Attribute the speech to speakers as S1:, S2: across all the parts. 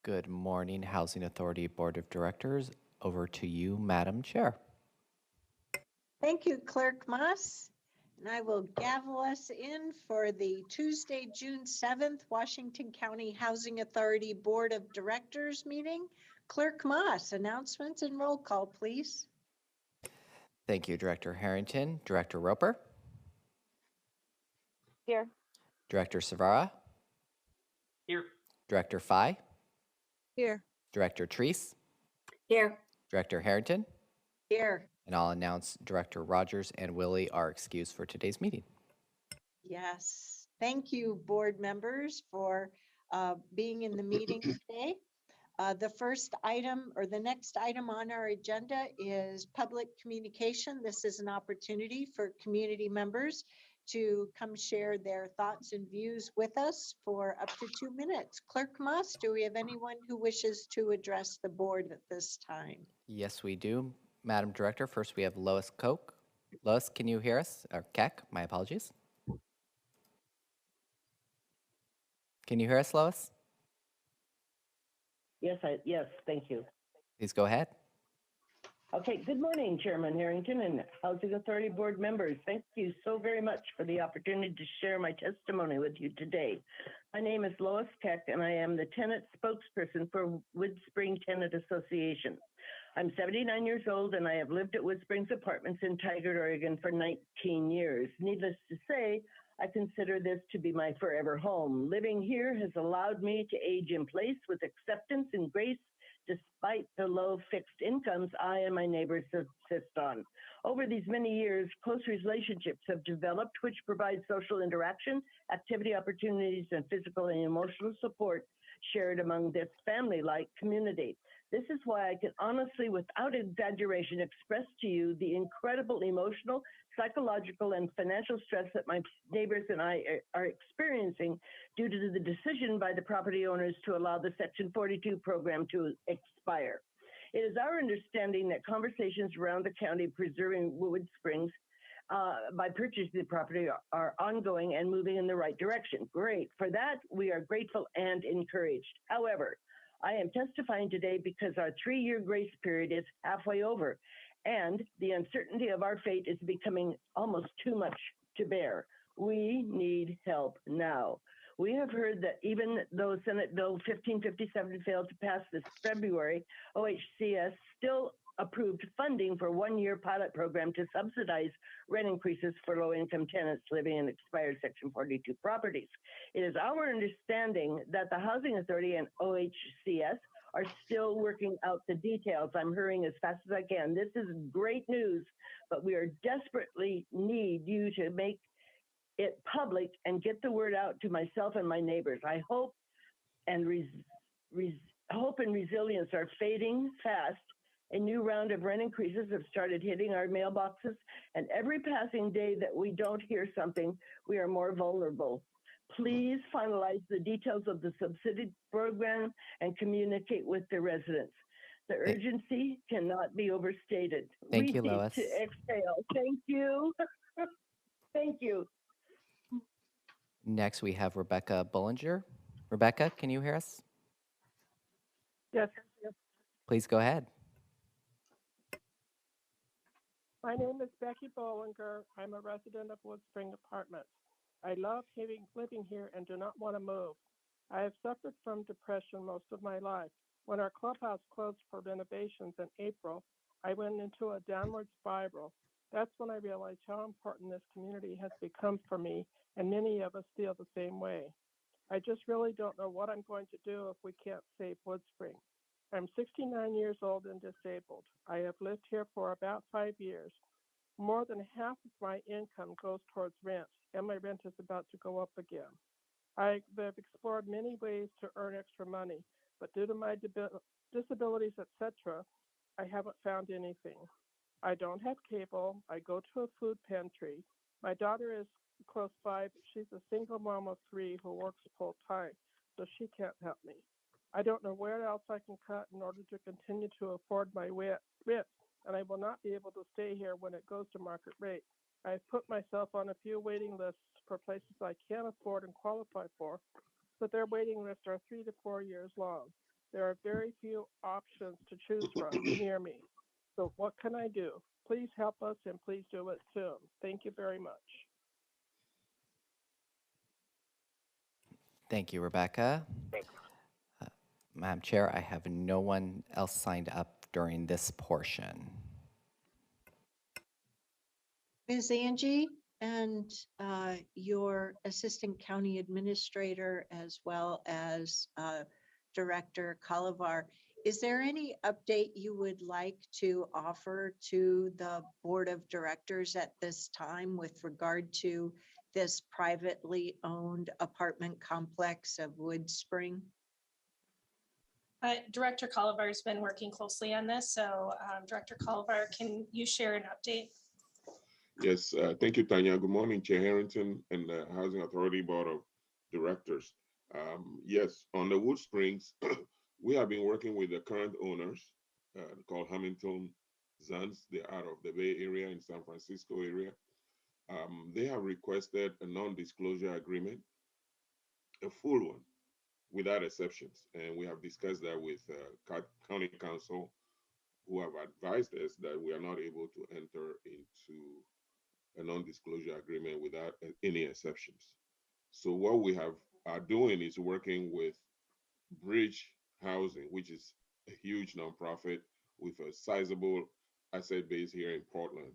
S1: Good morning, Housing Authority Board of Directors. Over to you, Madam Chair.
S2: Thank you, Clerk Moss. And I will gavel us in for the Tuesday, June 7th, Washington County Housing Authority Board of Directors meeting. Clerk Moss, announcements and roll call, please.
S1: Thank you, Director Harrington. Director Roper?
S3: Here.
S1: Director Savara?
S4: Here.
S1: Director Fye?
S3: Here.
S1: Director Treese?
S3: Here.
S1: Director Harrington?
S2: Here.
S1: And I'll announce Director Rogers and Willie are excused for today's meeting.
S2: Yes, thank you, board members, for being in the meeting today. The first item or the next item on our agenda is public communication. This is an opportunity for community members to come share their thoughts and views with us for up to 2 minutes. Clerk Moss, do we have anyone who wishes to address the board at this time?
S1: Yes, we do. Madam Director, first we have Lois Koch. Lois, can you hear us? Or Keck, my apologies. Can you hear us, Lois?
S5: Yes, thank you.
S1: Please go ahead.
S5: Okay, good morning, Chairman Harrington and Housing Authority Board members. Thank you so very much for the opportunity to share my testimony with you today. My name is Lois Keck, and I am the tenant spokesperson for Wood Spring Tenant Association. I'm 79 years old, and I have lived at Wood Springs Apartments in Tigard, Oregon for 19 years. Needless to say, I consider this to be my forever home. Living here has allowed me to age in place with acceptance and grace despite the low fixed incomes I and my neighbors subsist on. Over these many years, close relationships have developed which provide social interaction, activity opportunities, and physical and emotional support shared among this family-like community. This is why I can honestly, without exaggeration, express to you the incredible emotional, psychological, and financial stress that my neighbors and I are experiencing due to the decision by the property owners to allow the Section 42 program to expire. It is our understanding that conversations around the county preserving Wood Springs by purchasing the property are ongoing and moving in the right direction. Great. For that, we are grateful and encouraged. However, I am testifying today because our 3-year grace period is halfway over, and the uncertainty of our fate is becoming almost too much to bear. We need help now. We have heard that even though Senate Bill 1557 failed to pass this February, OHCS still approved funding for 1-year pilot program to subsidize rent increases for low-income tenants living in expired Section 42 properties. It is our understanding that the Housing Authority and OHCS are still working out the details. I'm hurrying as fast as I can. This is great news, but we are desperately need you to make it public and get the word out to myself and my neighbors. I hope and hope and resilience are fading fast. A new round of rent increases have started hitting our mailboxes, and every passing day that we don't hear something, we are more vulnerable. Please finalize the details of the subsidy program and communicate with the residents. The urgency cannot be overstated.
S1: Thank you, Lois.
S5: To exhale. Thank you. Thank you.
S1: Next, we have Rebecca Bullinger. Rebecca, can you hear us?
S6: Yes.
S1: Please go ahead.
S6: My name is Becky Bollinger. I'm a resident of Wood Spring Apartments. I love living here and do not want to move. I have suffered from depression most of my life. When our clubhouse closed for renovations in April, I went into a downward spiral. That's when I realized how important this community has become for me, and many of us feel the same way. I just really don't know what I'm going to do if we can't save Wood Spring. I'm 69 years old and disabled. I have lived here for about 5 years. More than half of my income goes towards rent, and my rent is about to go up again. I have explored many ways to earn extra money, but due to my disabilities, etc., I haven't found anything. I don't have cable. I go to a food pantry. My daughter is close by, but she's a single mom of 3 who works full time, so she can't help me. I don't know where else I can cut in order to continue to afford my rent, and I will not be able to stay here when it goes to market rate. I've put myself on a few waiting lists for places I can afford and qualify for, but their waiting lists are 3 to 4 years long. There are very few options to choose from near me. So what can I do? Please help us and please do it soon. Thank you very much.
S1: Thank you, Rebecca. Madam Chair, I have no one else signed up during this portion.
S2: Ms. Angie and your Assistant County Administrator, as well as Director Kalavar, is there any update you would like to offer to the Board of Directors at this time with regard to this privately owned apartment complex of Wood Spring?
S7: Director Kalavar has been working closely on this. So Director Kalavar, can you share an update?
S8: Yes, thank you, Tanya. Good morning, Chair Harrington and the Housing Authority Board of Directors. Yes, on the Wood Springs, we have been working with the current owners called Hamilton Zans. They're out of the Bay Area in San Francisco area. They have requested a non-disclosure agreement, a full one, without exceptions. And we have discussed that with County Council, who have advised us that we are not able to enter into a non-disclosure agreement without any exceptions. So what we are doing is working with Bridge Housing, which is a huge nonprofit with a sizable asset base here in Portland.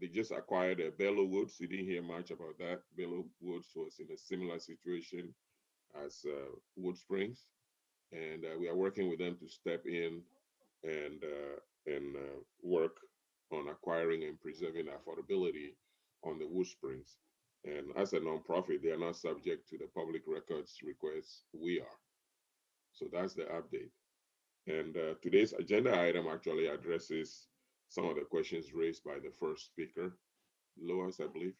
S8: They just acquired a Bellow Woods. You didn't hear much about that. Bellow Woods was in a similar situation as Wood Springs, and we are working with them to step in and work on acquiring and preserving affordability on the Wood Springs. And as a nonprofit, they are not subject to the public records requests we are. So that's the update. And today's agenda item actually addresses some of the questions raised by the first speaker, Lois, I believe.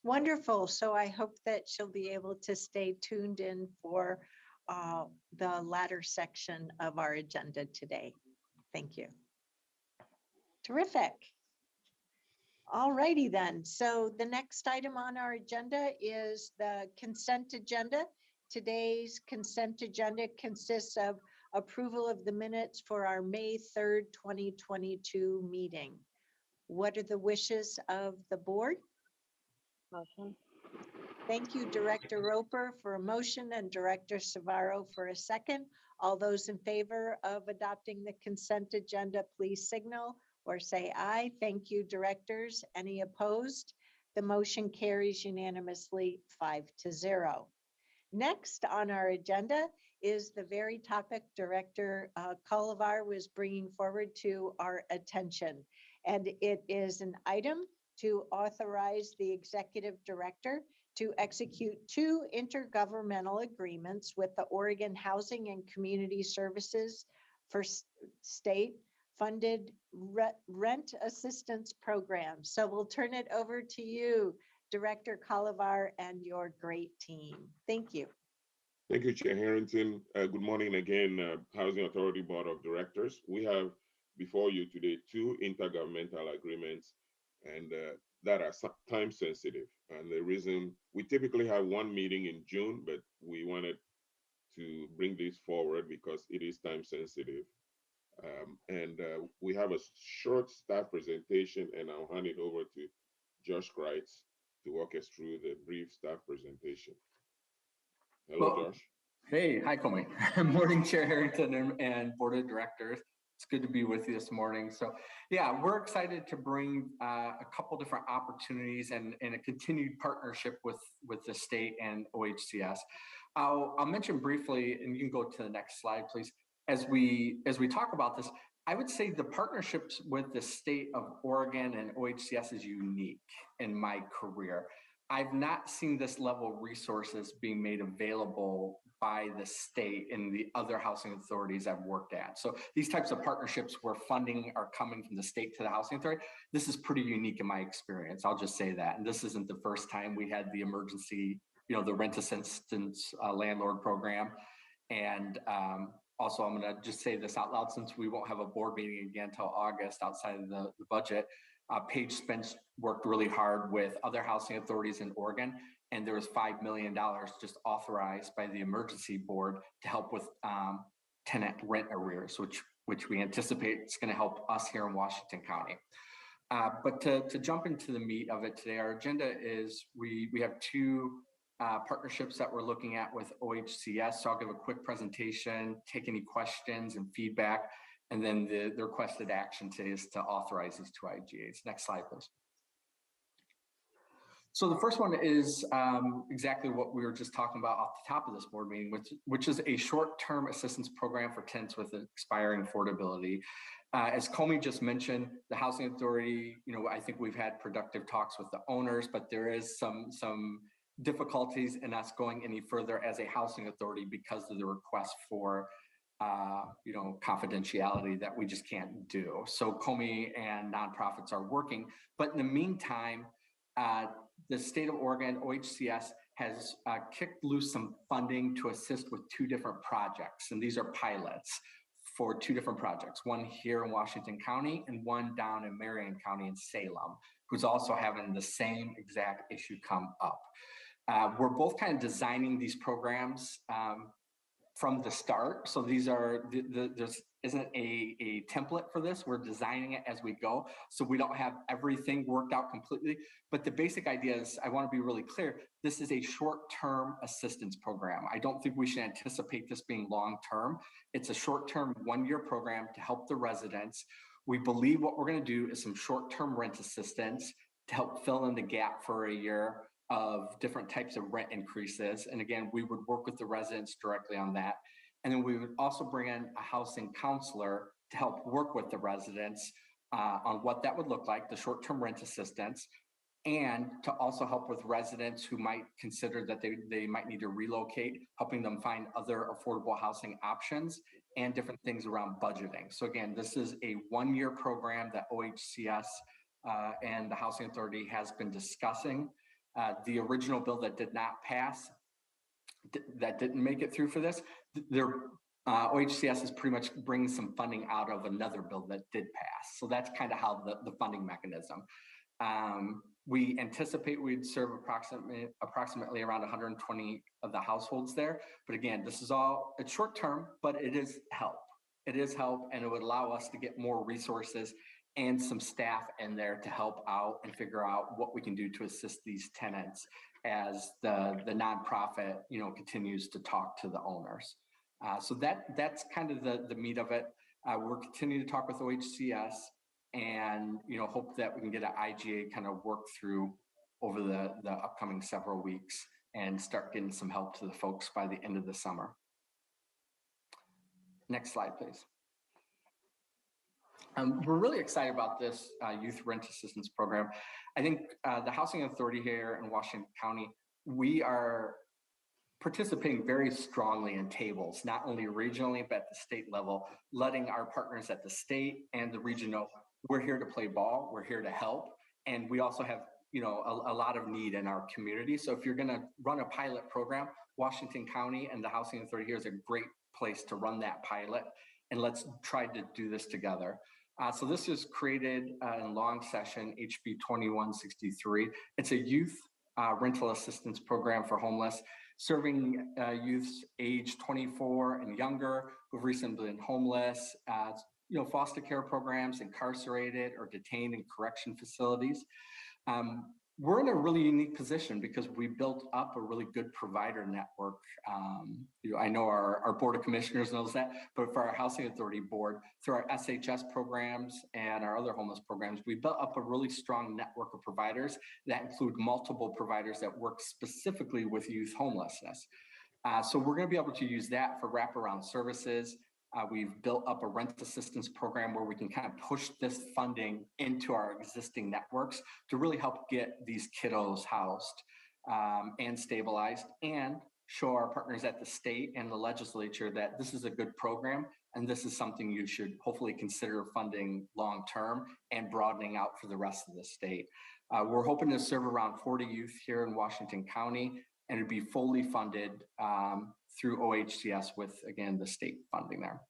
S2: Wonderful. So I hope that she'll be able to stay tuned in for the latter section of our agenda today. Thank you. Terrific. All righty then. So the next item on our agenda is the consent agenda. Today's consent agenda consists of approval of the minutes for our May 3rd, 2022 meeting. What are the wishes of the board?
S5: Motion.
S2: Thank you, Director Roper, for a motion and Director Savaro for a second. All those in favor of adopting the consent agenda, please signal or say aye. Thank you, directors. Any opposed? The motion carries unanimously 5-0. Next on our agenda is the very topic Director Kalavar was bringing forward to our attention. And it is an item to authorize the executive director to execute 2 intergovernmental agreements with the Oregon Housing and Community Services for state funded rent assistance program. So we'll turn it over to you, Director Kalavar, and your great team. Thank you.
S8: Thank you, Chair Harrington. Good morning again, Housing Authority Board of Directors. We have before you today 2 intergovernmental agreements, and that are time sensitive. And the reason we typically have 1 meeting in June, but we wanted to bring this forward because it is time sensitive. We have a short staff presentation, and I'll hand it over to Josh Kreitz to walk us through the brief staff presentation. Hello, Josh.
S9: Hey, hi, Comey. Morning, Chair Harrington and Board of Directors. It's good to be with you this morning. So yeah, we're excited to bring a couple different opportunities and a continued partnership with the state and OHCS. I'll mention briefly, and you can go to the next slide, please. As we talk about this, I would say the partnerships with the state of Oregon and OHCS is unique in my career. I've not seen this level of resources being made available by the state and the other housing authorities I've worked at. So these types of partnerships where funding are coming from the state to the housing authority, this is pretty unique in my experience. I'll just say that. And this isn't the first time we had the emergency, the rent assistance landlord program. And also, I'm going to just say this out loud since we won't have a board meeting again until August outside of the budget. Paige Spence worked really hard with other housing authorities in Oregon and there was $5 million just authorized by the emergency board to help with tenant rent arrears, which we anticipate is going to help us here in Washington County. But to jump into the meat of it today, our agenda is we have two partnerships that we're looking at with OHCS. So I'll give a quick presentation, take any questions and feedback, and then the requested action today is to authorize these two IGAs. Next slide, please. So the first one is exactly what we were just talking about off the top of this board meeting, which is a short-term assistance program for tenants with expiring affordability. As Comey just mentioned, the Housing Authority, I think we've had productive talks with the owners, but there is some difficulties in us going any further as a housing authority because of the request for confidentiality that we just can't do. So Comey and nonprofits are working, but in the meantime, the state of Oregon, OHCS, has kicked loose some funding to assist with two different projects. And these are pilots for two different projects, one here in Washington County and one down in Marion County in Salem, who's also having the same exact issue come up. We're both kind of designing these programs from the start. So these are, there isn't a template for this. We're designing it as we go. So we don't have everything worked out completely. But the basic idea is, I want to be really clear, this is a short-term assistance program. I don't think we should anticipate this being long-term. It's a short-term one-year program to help the residents. We believe what we're going to do is some short-term rent assistance to help fill in the gap for a year of different types of rent increases. And again, we would work with the residents directly on that. And then we would also bring in a housing counselor to help work with the residents on what that would look like, the short-term rent assistance, and to also help with residents who might consider that they might need to relocate, helping them find other affordable housing options and different things around budgeting. So again, this is a one-year program that OHCS and the Housing Authority has been discussing. The original bill that did not pass, that didn't make it through for this, OHCS is pretty much bringing some funding out of another bill that did pass. So that's kind of how the funding mechanism. We anticipate we'd serve approximately around 120 of the households there. But again, this is all, it's short term, but it is help. It is help, and it would allow us to get more resources and some staff in there to help out and figure out what we can do to assist these tenants as the nonprofit, continues to talk to the owners. So that's kind of the meat of it. We're continuing to talk with OHCS and, hope that we can get an IGA kind of work through over the upcoming several weeks and start getting some help to the folks by the end of the summer. Next slide, please. We're really excited about this youth rent assistance program. I think the Housing Authority here in Washington County, we are participating very strongly in tables, not only regionally, but at the state level, letting our partners at the state and the region know we're here to play ball, we're here to help. And we also have, a lot of need in our community. So if you're gonna run a pilot program, Washington County and the Housing Authority here is a great place to run that pilot. And let's try to do this together. So this was created in long session, HB 2163. It's a youth rental assistance program for homeless, serving youths age 24 and younger who've recently been homeless, foster care programs, incarcerated or detained in correction facilities. We're in a really unique position because we built up a really good provider network. I know our Board of Commissioners knows that, but for our Housing Authority Board, through our SHS programs and our other homeless programs, we built up a really strong network of providers that include multiple providers that work specifically with youth homelessness. So we're going to be able to use that for wraparound services. We've built up a rent assistance program where we can kind of push this funding into our existing networks to really help get these kiddos housed and stabilized, and show our partners at the state and the legislature that this is a good program and this is something you should hopefully consider funding long-term and broadening out for the rest of the state. We're hoping to serve around 40 youth here in Washington County, and it'd be fully funded through OHCS with, again, the state funding there.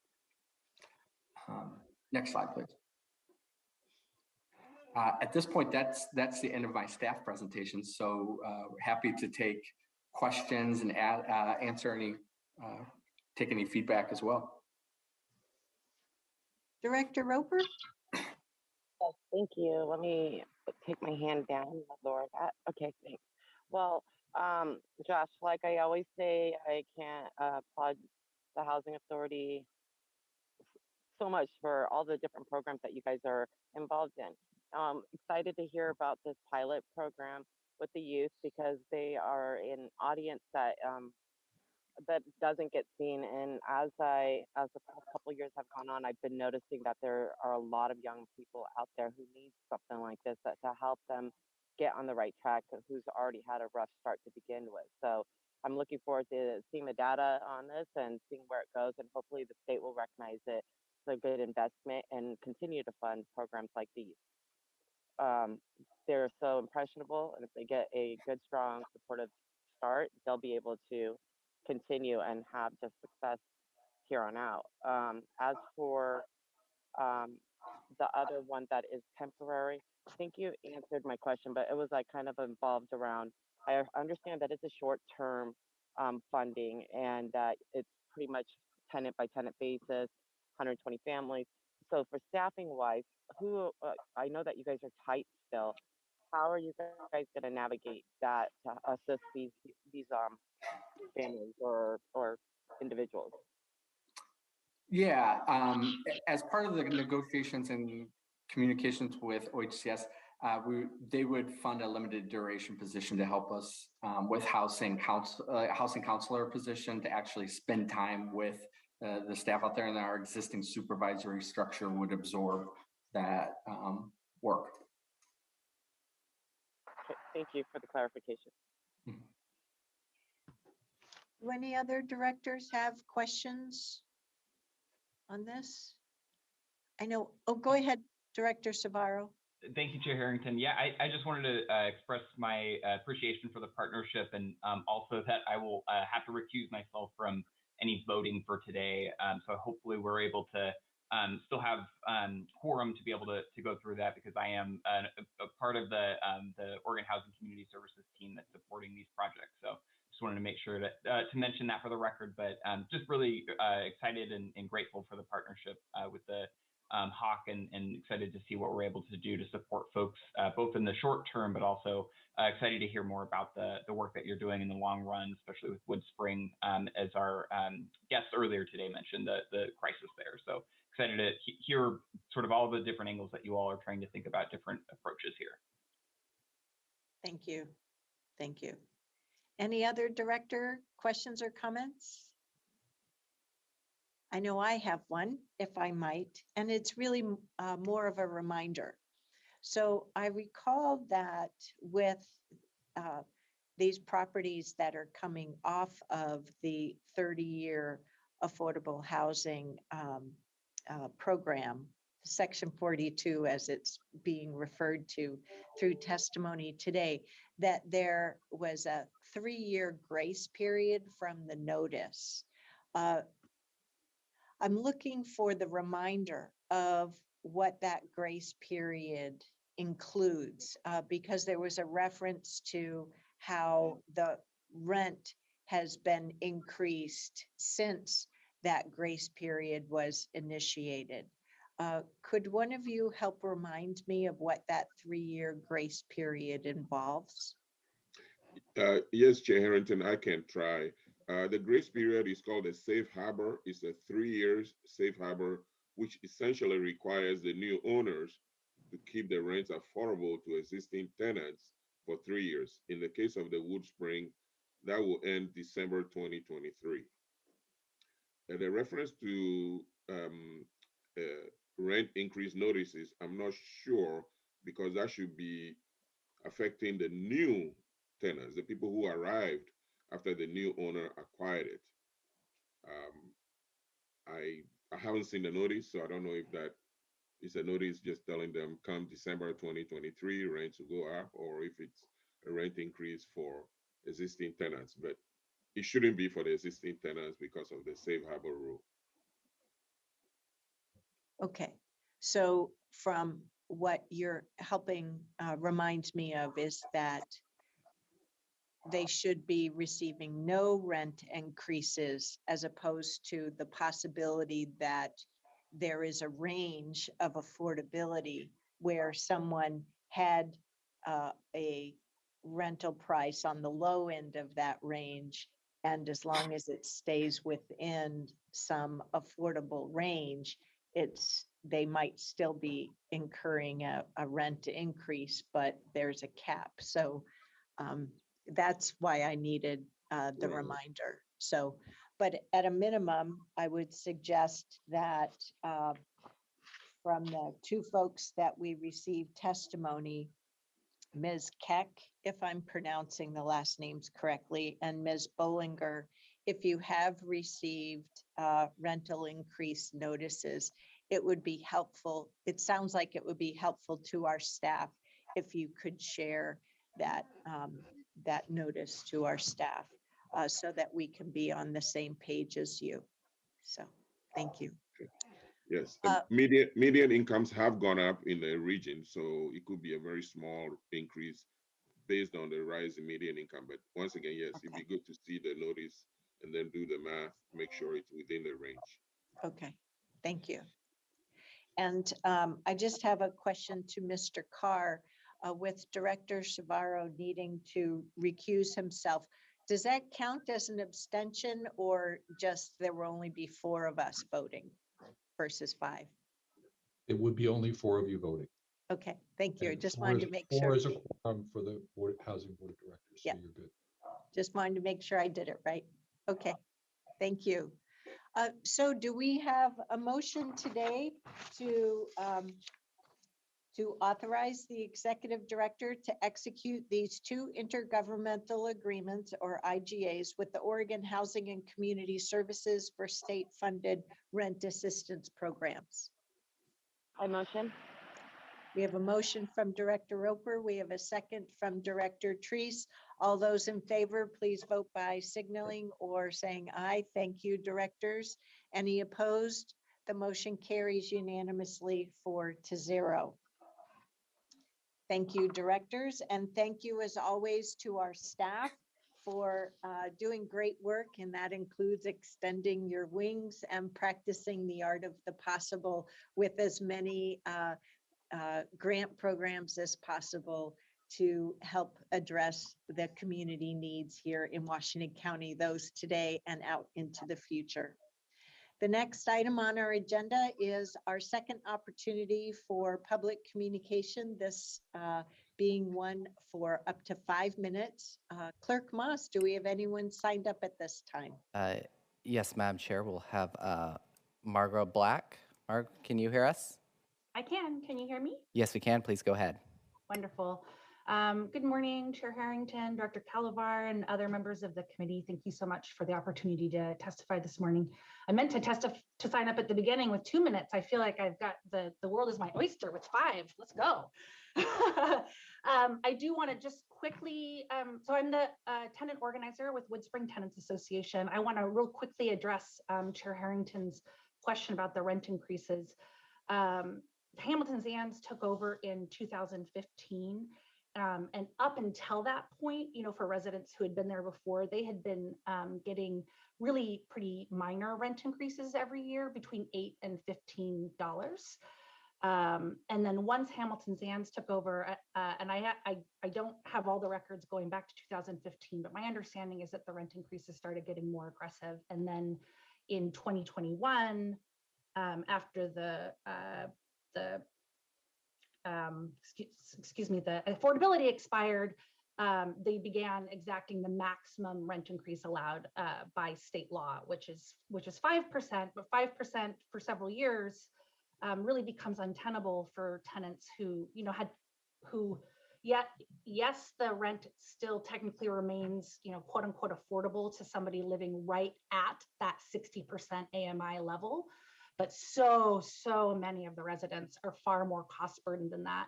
S9: Next slide, please. At this point, that's the end of my staff presentation. So happy to take questions and answer any, take any feedback as well.
S2: Director Roper?
S10: Yes, thank you. Let me take my hand down, lower that. Okay, thanks. Well, Josh, like I always say, I can't applaud the Housing Authority so much for all the different programs that you guys are involved in. Excited to hear about this pilot program with the youth because they are an audience that that doesn't get seen. And as the past couple of years have gone on, I've been noticing that there are a lot of young people out there who need something like this to help them get on the right track, who's already had a rough start to begin with. So I'm looking forward to seeing the data on this and seeing where it goes, and hopefully the state will recognize it as a good investment and continue to fund programs like these. They're so impressionable, and if they get a good, strong, supportive start, they'll be able to continue and have just success here on out. As for the other one that is temporary, I think you answered my question, but it was like kind of involved around, I understand that it's a short-term funding and that it's pretty much tenant by tenant basis, 120 families. So for staffing wise, I know that you guys are tight still. How are you guys going to navigate that to assist these families or individuals?
S9: Yeah, as part of the negotiations and communications with OHCS, they would fund a limited duration position to help us with housing counselor position to actually spend time with the staff out there, and our existing supervisory structure would absorb that work.
S10: Okay, thank you for the clarification.
S2: Do any other directors have questions on this? I know, oh, go ahead, Director Savaro.
S4: Thank you, Chair Harrington. Yeah, I just wanted to express my appreciation for the partnership, and also that I will have to recuse myself from any voting for today. So hopefully we're able to still have quorum to be able to go through that, because I am a part of the Oregon Housing Community Services team that's supporting these projects. So just wanted to make sure to mention that for the record, but just really excited and grateful for the partnership with the HAWC, and excited to see what we're able to do to support folks both in the short term, but also excited to hear more about the work that you're doing in the long run, especially with Wood Spring, as our guest earlier today mentioned the crisis there. So excited to hear sort of all the different angles that you all are trying to think about different approaches here.
S2: Thank you. Thank you. Any other director questions or comments? I know I have one, if I might, and it's really more of a reminder. So I recall that with these properties that are coming off of the 30-year affordable housing program, Section 42, as it's being referred to through testimony today, that there was a 3-year grace period from the notice. I'm looking for the reminder of what that grace period includes, because there was a reference to how the rent has been increased since that grace period was initiated. Could one of you help remind me of what that 3-year grace period involves?
S8: Yes, Chair Harrington, I can try. The grace period is called a safe harbor. It's a 3 years safe harbor, which essentially requires the new owners to keep the rents affordable to existing tenants for 3 years. In the case of the Wood Spring, that will end December 2023. The reference to rent increase notices, I'm not sure, because that should be affecting the new tenants, the people who arrived after the new owner acquired it. I haven't seen the notice, so I don't know if that is a notice just telling them come December 2023, rents will go up, or if it's a rent increase for existing tenants. But it shouldn't be for the existing tenants because of the safe harbor rule.
S2: Okay, so from what you're helping remind me of is that they should be receiving no rent increases, as opposed to the possibility that there is a range of affordability where someone had a rental price on the low end of that range. And as long as it stays within some affordable range, they might still be incurring a rent increase, but there's a cap. So that's why I needed the reminder. So, but at a minimum, I would suggest that from the two folks that we received testimony, Ms. Keck, if I'm pronouncing the last names correctly, and Ms. Bollinger, if you have received rental increase notices, it would be helpful. It sounds like it would be helpful to our staff if you could share that that notice to our staff so that we can be on the same page as you. So, thank you.
S8: Yes, median incomes have gone up in the region, so it could be a very small increase based on the rise in median income. But once again, yes, it'd be good to see the notice and then do the math, make sure it's within the range.
S2: Okay, thank you. And I just have a question to Mr. Carr. With Director Shavaro needing to recuse himself, does that count as an abstention, or just there will only be 4 of us voting versus 5?
S11: It would be only 4 of you voting.
S2: Okay, thank you. I
S11: And
S2: just
S11: four
S2: wanted
S11: is-
S2: to make
S11: 4
S2: sure.
S11: is a quorum for the Housing Board of Directors,
S2: Yeah.
S11: so you're good.
S2: Just wanted to make sure I did it right. Okay, thank you. So do we have a motion today to authorize the executive director to execute these 2 intergovernmental agreements, or IGAs, with the Oregon Housing and Community Services for state-funded rent assistance programs?
S10: I motion.
S2: We have a motion from Director Roper. We have a second from Director Treese. All those in favor, please vote by signaling or saying aye. Thank you, directors. Any opposed? The motion carries unanimously 4-0. Thank you, directors, and thank you as always to our staff for doing great work, and that includes extending your wings and practicing the art of the possible with as many grant programs as possible to help address the community needs here in Washington County, those today and out into the future. The next item on our agenda is our second opportunity for public communication, this being one for up to 5 minutes. Clerk Moss, do we have anyone signed up at this time?
S1: Yes, Madam Chair, we'll have Margot Black. Marg, can you hear us?
S3: I can. Can you hear me?
S1: Yes, we can. Please go ahead.
S3: Wonderful. Good morning, Chair Harrington, Director Calavar, and other members of the committee. Thank you so much for the opportunity to testify this morning. I meant to sign up at the beginning with 2 minutes. I feel like I've got the world is my oyster with 5. Let's go. I do want to just quickly, so I'm the tenant organizer with Woodspring Tenants Association. I want to real quickly address Chair Harrington's question about the rent increases. Hamilton Zands took over in 2015. And up until that point, you know, for residents who had been there before, they had been getting really pretty minor rent increases every year between $8 and $15. And then once Hamilton Zands took over, and I don't have all the records going back to 2015, but my understanding is that the rent increases started getting more aggressive. And then in 2021, after the affordability expired, they began exacting the maximum rent increase allowed by state law, which is 5%, but 5% for several years really becomes untenable for tenants who, you know, yes, the rent still technically remains, you know, quote unquote affordable to somebody living right at that 60% AMI level. But so many of the residents are far more cost burdened than that.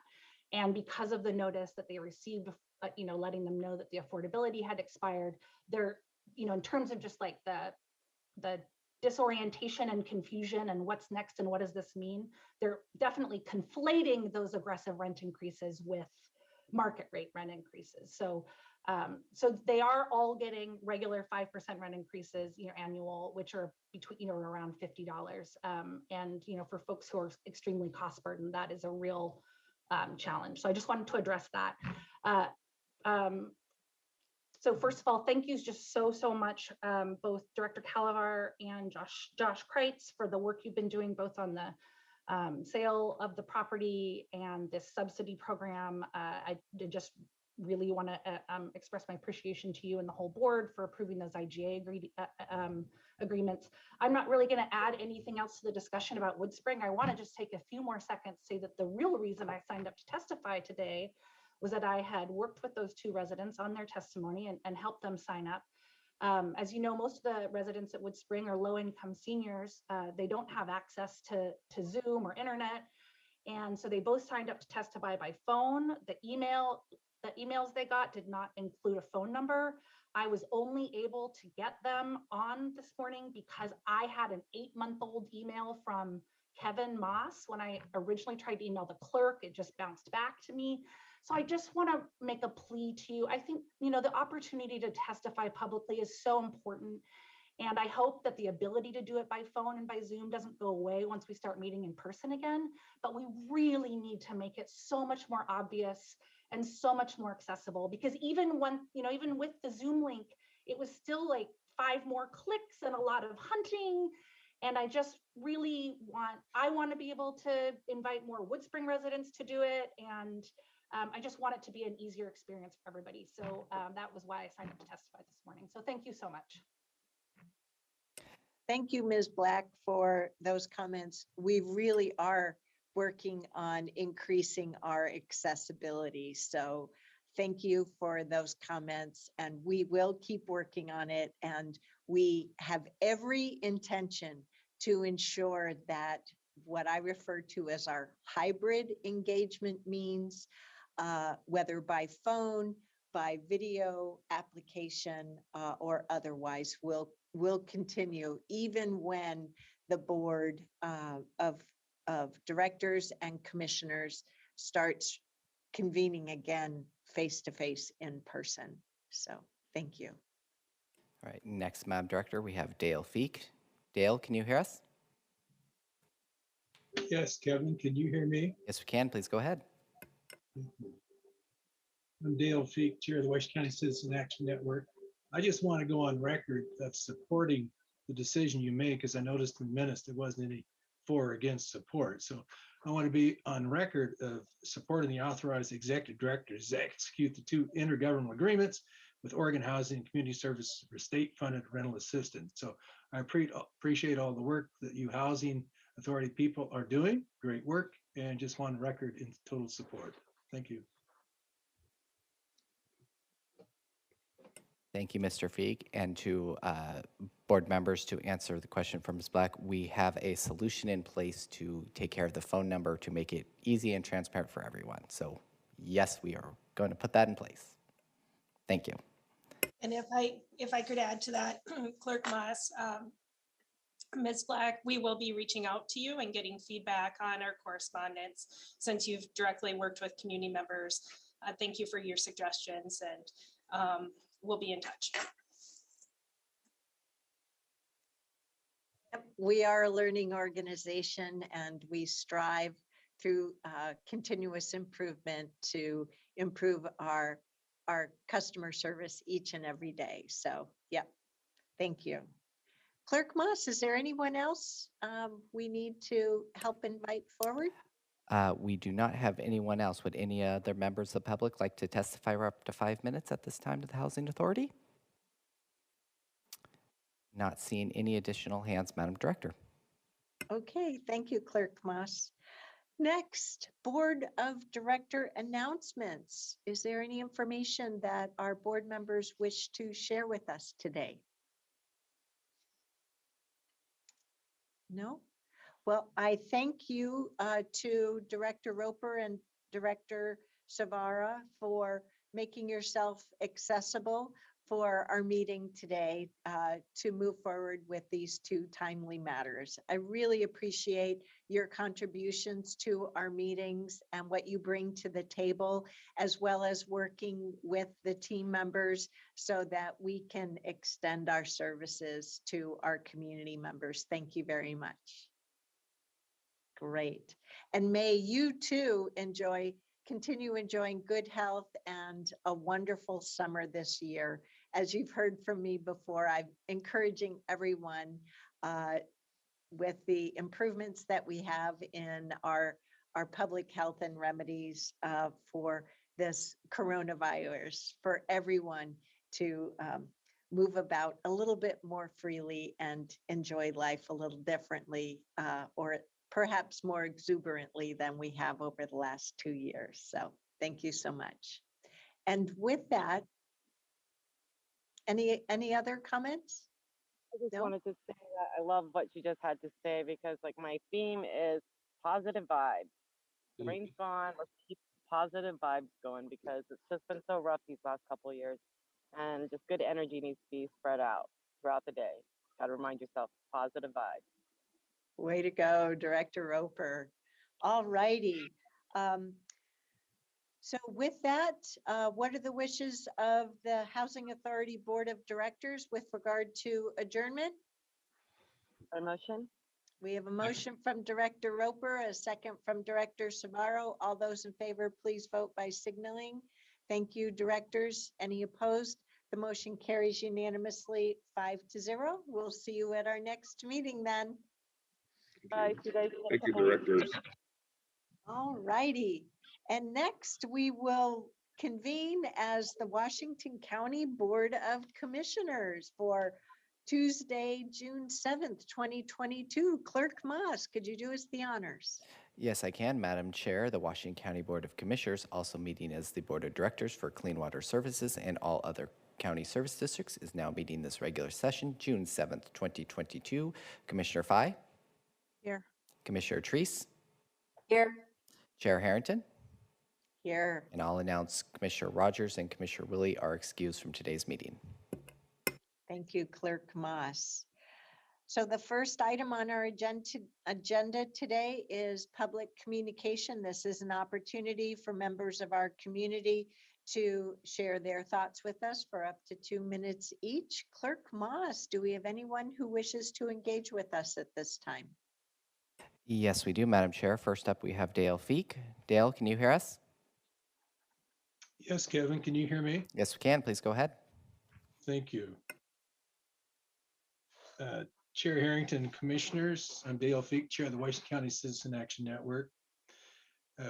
S3: And because of the notice that they received, you know, letting them know that the affordability had expired, they're, you know, in terms of just like the disorientation and confusion and what's next and what does this mean. They're definitely conflating those aggressive rent increases with market rate rent increases. So they are all getting regular 5% rent increases, annual, which are between, around $50. And, for folks who are extremely cost burdened, that is a real challenge. So I just wanted to address that. So first of all, thank you just so much, both Director Calavar and Josh Kreitz, for the work you've been doing both on the sale of the property and this subsidy program. I just really want to express my appreciation to you and the whole board for approving those IGA agreements. I'm not really going to add anything else to the discussion about Woodspring. I want to just take a few more seconds to say that the real reason I signed up to testify today was that I had worked with those two residents on their testimony and helped them sign up. As you know, most of the residents at Woodspring are low-income seniors. They don't have access to Zoom or internet. And so they both signed up to testify by phone. The emails they got did not include a phone number. I was only able to get them on this morning because I had an 8-month-old email from Kevin Moss. When I originally tried to email the clerk, it just bounced back to me. So I just want to make a plea to you. I think, the opportunity to testify publicly is so important. And I hope that the ability to do it by phone and by Zoom doesn't go away once we start meeting in person again. But we really need to make it so much more obvious and so much more accessible, because even with the Zoom link, it was still like 5 more clicks and a lot of hunting. And I just really want to be able to invite more Woodspring residents to do it. And I just want it to be an easier experience for everybody. So that was why I signed up to testify this morning. So thank you so much.
S2: Thank you, Ms. Black, for those comments. We really are working on increasing our accessibility. So thank you for those comments, and we will keep working on it. And we have every intention to ensure that what I refer to as our hybrid engagement means, whether by phone, by video application, or otherwise, will continue even when the board of directors and commissioners starts convening again face-to-face in person. So thank you.
S1: All right, next, Madam Director, we have Dale Feek. Dale, can you hear us?
S12: Yes, Kevin, can you hear me?
S1: Yes, we can. Please go ahead.
S12: I'm Dale Feek, Chair of the Washington County Citizen Action Network. I just want to go on record of supporting the decision you made, because I noticed in the minutes there wasn't any for or against support. So I want to be on record of supporting the authorized executive directors to execute the 2 intergovernmental agreements with Oregon Housing and Community Services for state-funded rental assistance. So I appreciate all the work that you housing authority people are doing. Great work, and just want record in total support. Thank you.
S1: Thank you, Mr. Feek. And to board members, to answer the question from Ms. Black, we have a solution in place to take care of the phone number to make it easy and transparent for everyone. So yes, we are going to put that in place. Thank you.
S7: And if I could add to that, Clerk Moss, Ms. Black, we will be reaching out to you and getting feedback on our correspondence since you've directly worked with community members. Thank you for your suggestions, and we'll be in touch.
S2: We are a learning organization, and we strive through continuous improvement to improve our customer service each and every day. So, yeah, thank you. Clerk Moss, is there anyone else we need to help invite forward?
S1: We do not have anyone else. Would any other members of the public like to testify for up to 5 minutes at this time to the Housing Authority? Not seeing any additional hands, Madam Director.
S2: Okay, thank you, Clerk Moss. Next, Board of Director announcements. Is there any information that our board members wish to share with us today? No? Well, I thank you to Director Roper and Director Savara for making yourself accessible for our meeting today to move forward with these two timely matters. I really appreciate your contributions to our meetings and what you bring to the table, as well as working with the team members so that we can extend our services to our community members. Thank you very much. Great. And may you too continue enjoying good health and a wonderful summer this year. As you've heard from me before, I'm encouraging everyone with the improvements that we have in our public health and remedies for this coronavirus, for everyone to move about a little bit more freely and enjoy life a little differently, or perhaps more exuberantly than we have over the last 2 years. So thank you so much. And with that, any other comments?
S10: I just wanted to say that I love what you just had to say, because like my theme is positive vibes. The rain's gone. Let's keep positive vibes going, because it's just been so rough these last couple of years, and just good energy needs to be spread out throughout the day. Got to remind yourself, positive vibes.
S2: Way to go, Director Roper. All righty. So with that, what are the wishes of the Housing Authority Board of Directors with regard to adjournment?
S10: A motion?
S2: We have a motion from Director Roper, a second from Director Savaro. All those in favor, please vote by signaling. Thank you, directors. Any opposed? The motion carries unanimously 5-0. We'll see you at our next meeting then.
S10: Bye. See you guys in a
S8: Thank you,
S10: couple weeks.
S8: directors.
S2: All righty. And next we will convene as the Washington County Board of Commissioners for Tuesday, June 7th, 2022. Clerk Moss, could you do us the honors?
S1: Yes, I can, Madam Chair. The Washington County Board of Commissioners, also meeting as the Board of Directors for Clean Water Services and all other county service districts, is now meeting this regular session, June 7th, 2022. Commissioner Fye?
S2: Here.
S1: Commissioner Treese?
S2: Here.
S1: Chair Harrington?
S2: Here.
S1: And I'll announce Commissioner Rogers and Commissioner Willie are excused from today's meeting.
S2: Thank you, Clerk Moss. So the first item on our agenda today is public communication. This is an opportunity for members of our community to share their thoughts with us for up to 2 minutes each. Clerk Moss, do we have anyone who wishes to engage with us at this time?
S1: Yes, we do, Madam Chair. First up, we have Dale Feek. Dale, can you hear us?
S12: Yes, Kevin, can you hear me?
S1: Yes, we can. Please go ahead.
S12: Thank you. Chair Harrington, Commissioners, I'm Dale Feek, Chair of the Washington County Citizen Action Network.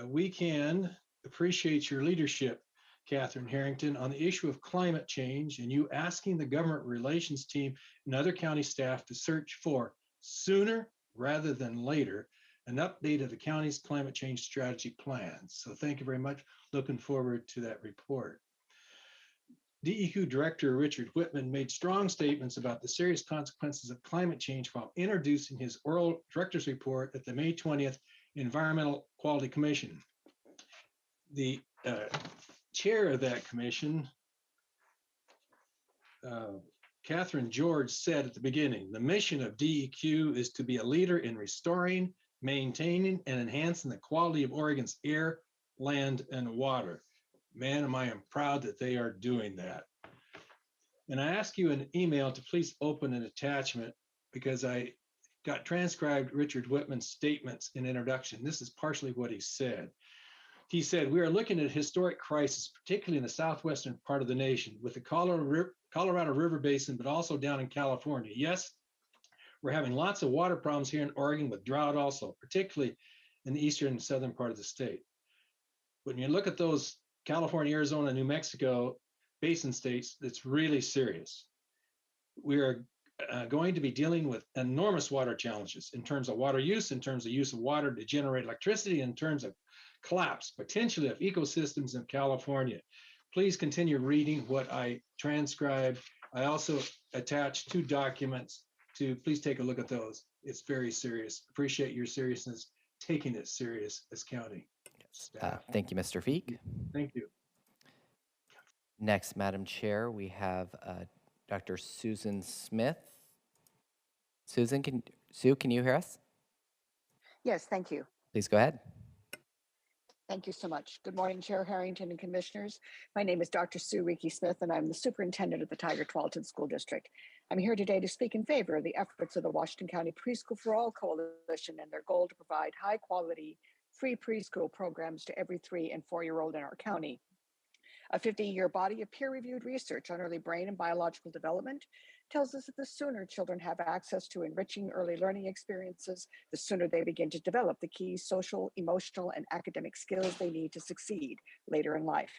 S12: We can appreciate your leadership, Catherine Harrington, on the issue of climate change, and you asking the government relations team and other county staff to search for sooner rather than later an update of the county's climate change strategy plans. So thank you very much. Looking forward to that report. DEQ Director Richard Whitman made strong statements about the serious consequences of climate change while introducing his oral director's report at the May 20th Environmental Quality Commission. The chair of that commission, Catherine George, said at the beginning, the mission of DEQ is to be a leader in restoring, maintaining, and enhancing the quality of Oregon's air, land, and water. Man, I am proud that they are doing that. And I ask you in an email to please open an attachment, because I got transcribed Richard Whitman's statements in introduction. This is partially what he said. He said, we are looking at a historic crisis, particularly in the southwestern part of the nation, with the Colorado River Basin, but also down in California. Yes, we're having lots of water problems here in Oregon with drought also, particularly in the eastern and southern part of the state. When you look at those California, Arizona, New Mexico basin states, it's really serious. We are going to be dealing with enormous water challenges in terms of water use, in terms of use of water to generate electricity, in terms of collapse, potentially, of ecosystems in California. Please continue reading what I transcribed. I also attached 2 documents to please take a look at those. It's very serious. Appreciate your seriousness, taking it serious as county staff.
S1: Thank you, Mr. Feek.
S12: Thank you.
S1: Next, Madam Chair, we have Dr. Susan Smith. Sue, can you hear us?
S13: Yes, thank you.
S1: Please go ahead.
S13: Thank you so much. Good morning, Chair Harrington and Commissioners. My name is Dr. Sue Ricky Smith, and I'm the Superintendent of the Tiger-Tualatin School District. I'm here today to speak in favor of the efforts of the Washington County Preschool for All Coalition and their goal to provide high-quality, free preschool programs to every 3- and 4-year-old in our county. A 50-year body of peer-reviewed research on early brain and biological development tells us that the sooner children have access to enriching early learning experiences, the sooner they begin to develop the key social, emotional, and academic skills they need to succeed later in life.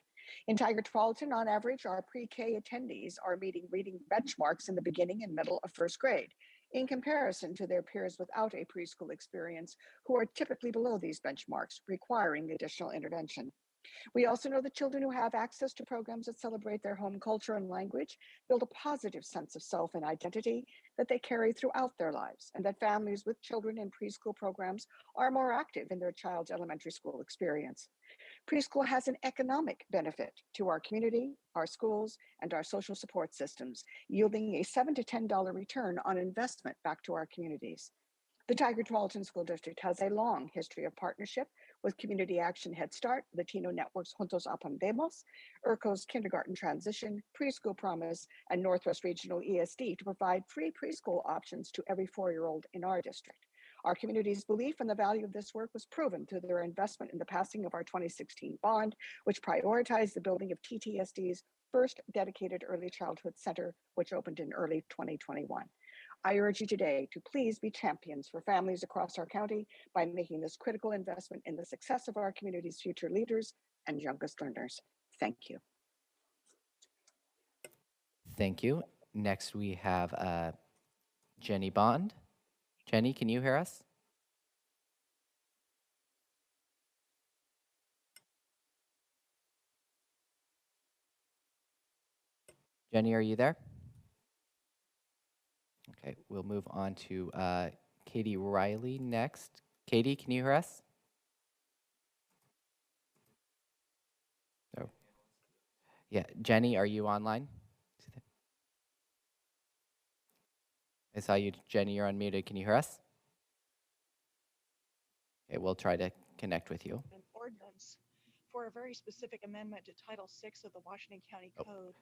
S13: In Tiger-Tualatin, on average, our pre-K attendees are meeting reading benchmarks in the beginning and middle of 1st grade, in comparison to their peers without a preschool experience, who are typically below these benchmarks, requiring additional intervention. We also know that children who have access to programs that celebrate their home culture and language build a positive sense of self and identity that they carry throughout their lives, and that families with children in preschool programs are more active in their child's elementary school experience. Preschool has an economic benefit to our community, our schools, and our social support systems, yielding a $7 to $10 return on investment back to our communities. The Tiger-Tualatin School District has a long history of partnership with Community Action Head Start, Latino Networks Juntos Aprendemos, ERCO's Kindergarten Transition, Preschool Promise, and Northwest Regional ESD to provide free preschool options to every 4-year-old in our district. Our community's belief in the value of this work was proven through their investment in the passing of our 2016 bond, which prioritized the building of TTSD's first dedicated early childhood center, which opened in early 2021. I urge you today to please be champions for families across our county by making this critical investment in the success of our community's future leaders and youngest learners. Thank you.
S1: Thank you. Next, we have Jenny Bond. Jenny, can you hear us? Jenny, are you there? Okay, we'll move on to Katie Riley next. Katie, can you hear us? No. Yeah, Jenny, are you online? I saw you, Jenny, you're unmuted. Can you hear us? Okay, we'll try to connect with you.
S14: An ordinance for a very specific amendment to Title VI of the Washington County Code.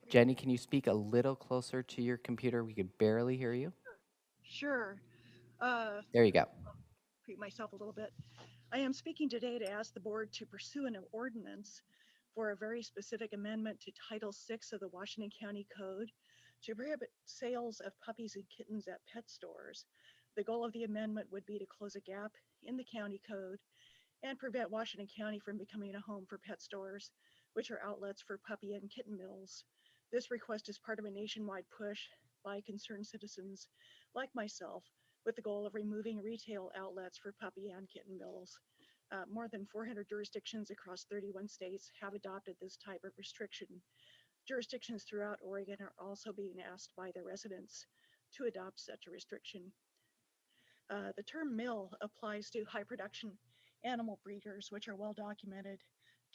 S1: Jenny, can you speak a little closer to your computer? We could barely hear you.
S14: Sure.
S1: There you go.
S14: Repeat myself a little bit. I am speaking today to ask the board to pursue an ordinance for a very specific amendment to Title VI of the Washington County Code to prohibit sales of puppies and kittens at pet stores. The goal of the amendment would be to close a gap in the county code and prevent Washington County from becoming a home for pet stores, which are outlets for puppy and kitten mills. This request is part of a nationwide push by concerned citizens like myself with the goal of removing retail outlets for puppy and kitten mills. More than 400 jurisdictions across 31 states have adopted this type of restriction. Jurisdictions throughout Oregon are also being asked by their residents to adopt such a restriction. The term mill applies to high production animal breeders, which are well documented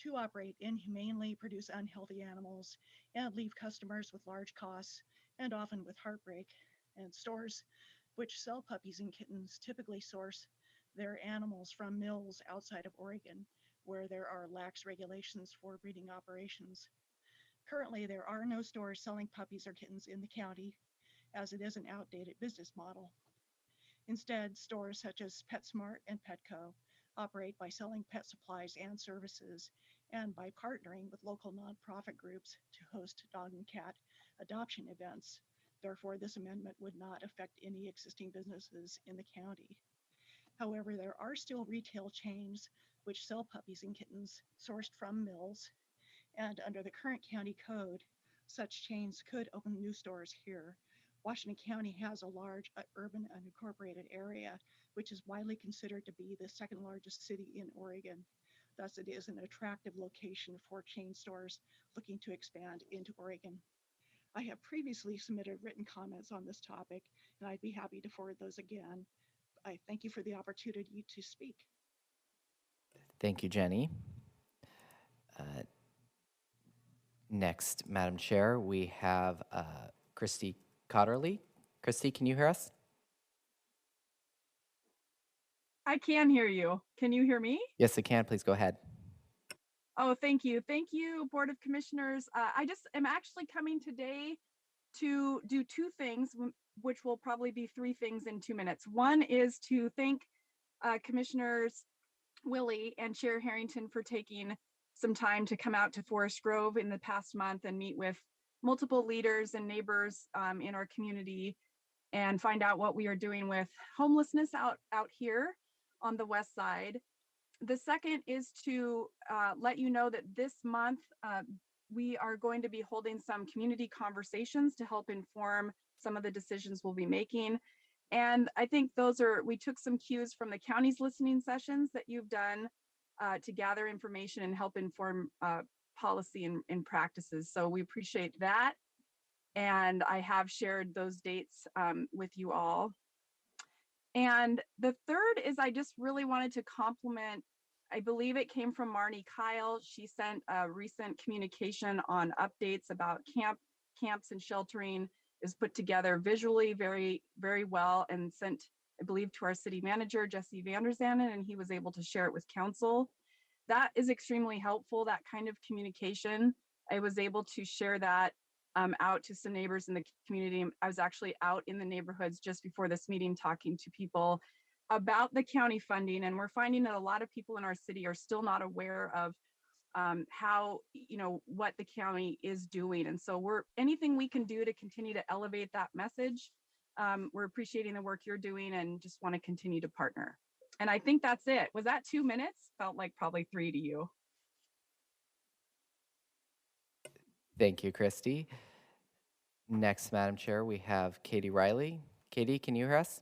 S14: to operate inhumanely, produce unhealthy animals, and leave customers with large costs and often with heartbreak. And stores which sell puppies and kittens typically source their animals from mills outside of Oregon, where there are lax regulations for breeding operations. Currently, there are no stores selling puppies or kittens in the county, as it is an outdated business model. Instead, stores such as PetSmart and Petco operate by selling pet supplies and services and by partnering with local nonprofit groups to host dog and cat adoption events. Therefore, this amendment would not affect any existing businesses in the county. However, there are still retail chains which sell puppies and kittens sourced from mills, and under the current county code, such chains could open new stores here. Washington County has a large urban unincorporated area, which is widely considered to be the second largest city in Oregon. Thus, it is an attractive location for chain stores looking to expand into Oregon. I have previously submitted written comments on this topic, and I'd be happy to forward those again. I thank you for the opportunity to speak.
S1: Thank you, Jenny. Next, Madam Chair, we have Christy Cotterly. Christy, can you hear us?
S15: I can hear you. Can you hear me?
S1: Yes, I can. Please go ahead.
S15: Oh, thank you. Thank you, Board of Commissioners. I just am actually coming today to do two things, which will probably be three things in 2 minutes. One is to thank Commissioners Willie and Chair Harrington for taking some time to come out to Forest Grove in the past month and meet with multiple leaders and neighbors in our community and find out what we are doing with homelessness out here on the west side. The second is to let you know that this month we are going to be holding some community conversations to help inform some of the decisions we'll be making. And I think we took some cues from the county's listening sessions that you've done to gather information and help inform policy and practices. So we appreciate that. And I have shared those dates with you all. And the third is I just really wanted to compliment, I believe it came from Marnie Kyle. She sent a recent communication on updates about camps and sheltering is put together visually very, very well and sent, I believe, to our city manager, Jesse Vanderzanen, and he was able to share it with council. That is extremely helpful, that kind of communication. I was able to share that out to some neighbors in the community. I was actually out in the neighborhoods just before this meeting talking to people about the county funding, and we're finding that a lot of people in our city are still not aware of how, what the county is doing. And so anything we can do to continue to elevate that message, we're appreciating the work you're doing and just want to continue to partner. And I think that's it. Was that 2 minutes? Felt like probably 3 to you.
S1: Thank you, Christy. Next, Madam Chair, we have Katie Riley. Katie, can you hear us?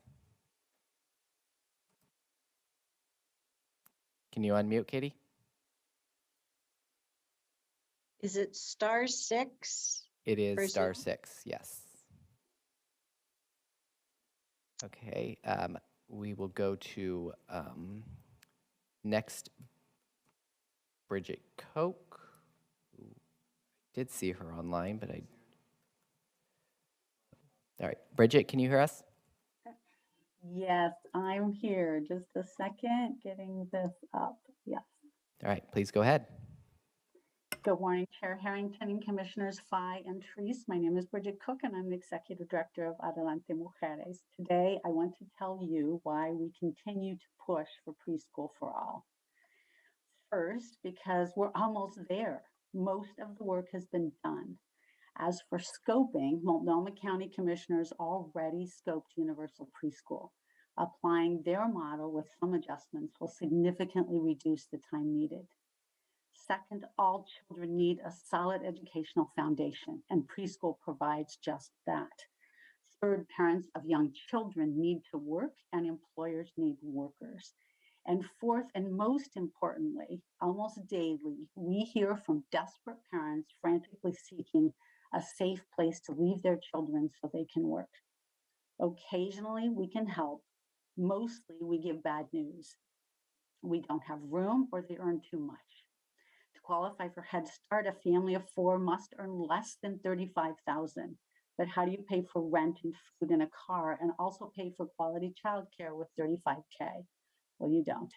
S1: Can you unmute, Katie?
S2: Is it *6?
S1: It is *6, yes. Okay, we will go to next, Bridget Koch. I did see her online, but all right, Bridget, can you hear us?
S16: Yes, I'm here. Just a second, getting this up. Yes.
S1: All right, please go ahead.
S16: Good morning, Chair Harrington and Commissioners Fye and Treese. My name is Bridget Cook, and I'm the Executive Director of Adelante Mujeres. Today, I want to tell you why we continue to push for preschool for all. First, because we're almost there. Most of the work has been done. As for scoping, Multnomah County Commissioners already scoped universal preschool. Applying their model with some adjustments will significantly reduce the time needed. Second, all children need a solid educational foundation, and preschool provides just that. Third, parents of young children need to work, and employers need workers. And fourth, and most importantly, almost daily, we hear from desperate parents frantically seeking a safe place to leave their children so they can work. Occasionally, we can help. Mostly, we give bad news. We don't have room or they earn too much. To qualify for Head Start, a family of 4 must earn less than $35,000. But how do you pay for rent and food and a car and also pay for quality childcare with $35K? Well, you don't.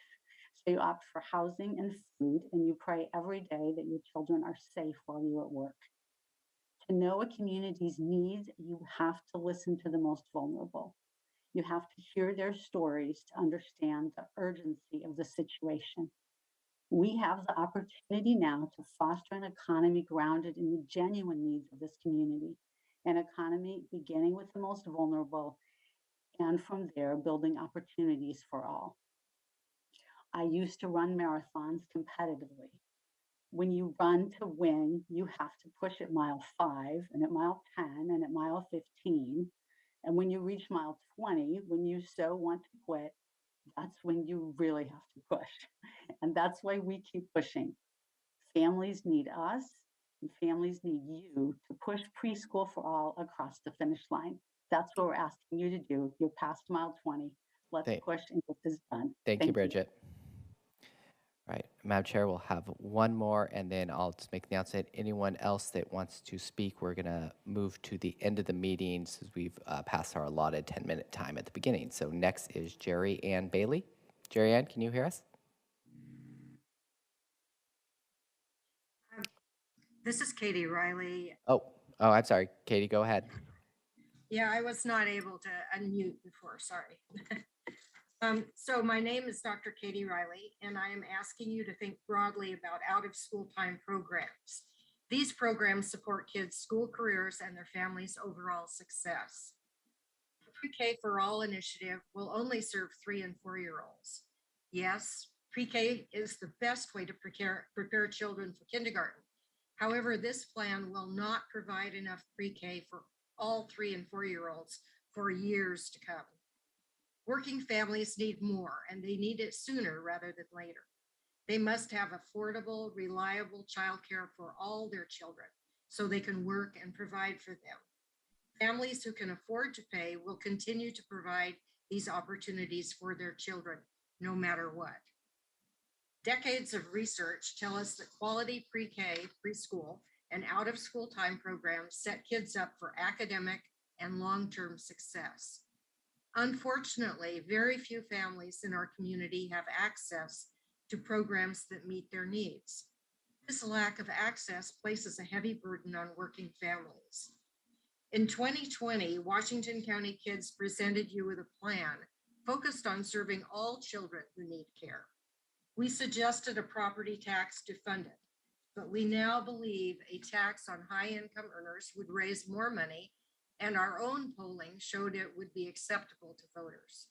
S16: So you opt for housing and food, and you pray every day that your children are safe while you're at work. To know a community's needs, you have to listen to the most vulnerable. You have to hear their stories to understand the urgency of the situation. We have the opportunity now to foster an economy grounded in the genuine needs of this community, an economy beginning with the most vulnerable, and from there, building opportunities for all. I used to run marathons competitively. When you run to win, you have to push at mile 5 and at mile 10 and at mile 15. And when you reach mile 20, when you so want to quit, that's when you really have to push. And that's why we keep pushing. Families need us, and families need you to push preschool for all across the finish line. That's what we're asking you to do. You're past mile 20. Let's push and get this done.
S1: Thank you, Bridget. Right, Madam Chair, we'll have one more, and then I'll just make the announcement. Anyone else that wants to speak, we're going to move to the end of the meeting since we've passed our allotted 10-minute time at the beginning. So next is Jerry Ann Bailey. Jerry Ann, can you hear us?
S17: This is Katie Riley.
S1: Oh, I'm sorry. Katie, go ahead.
S17: Yeah, I was not able to unmute before, sorry. So my name is Dr. Katie Riley, and I am asking you to think broadly about out-of-school time programs. These programs support kids' school careers and their families' overall success. The Pre-K for All initiative will only serve 3 and 4-year-olds. Yes, pre-K is the best way to prepare children for kindergarten. However, this plan will not provide enough pre-K for all 3 and 4-year-olds for years to come. Working families need more, and they need it sooner rather than later. They must have affordable, reliable childcare for all their children so they can work and provide for them. Families who can afford to pay will continue to provide these opportunities for their children, no matter what. Decades of research tell us that quality pre-K, preschool, and out-of-school time programs set kids up for academic and long-term success. Unfortunately, very few families in our community have access to programs that meet their needs. This lack of access places a heavy burden on working families. In 2020, Washington County Kids presented you with a plan focused on serving all children who need care. We suggested a property tax to fund it, but we now believe a tax on high-income earners would raise more money, and our own polling showed it would be acceptable to voters.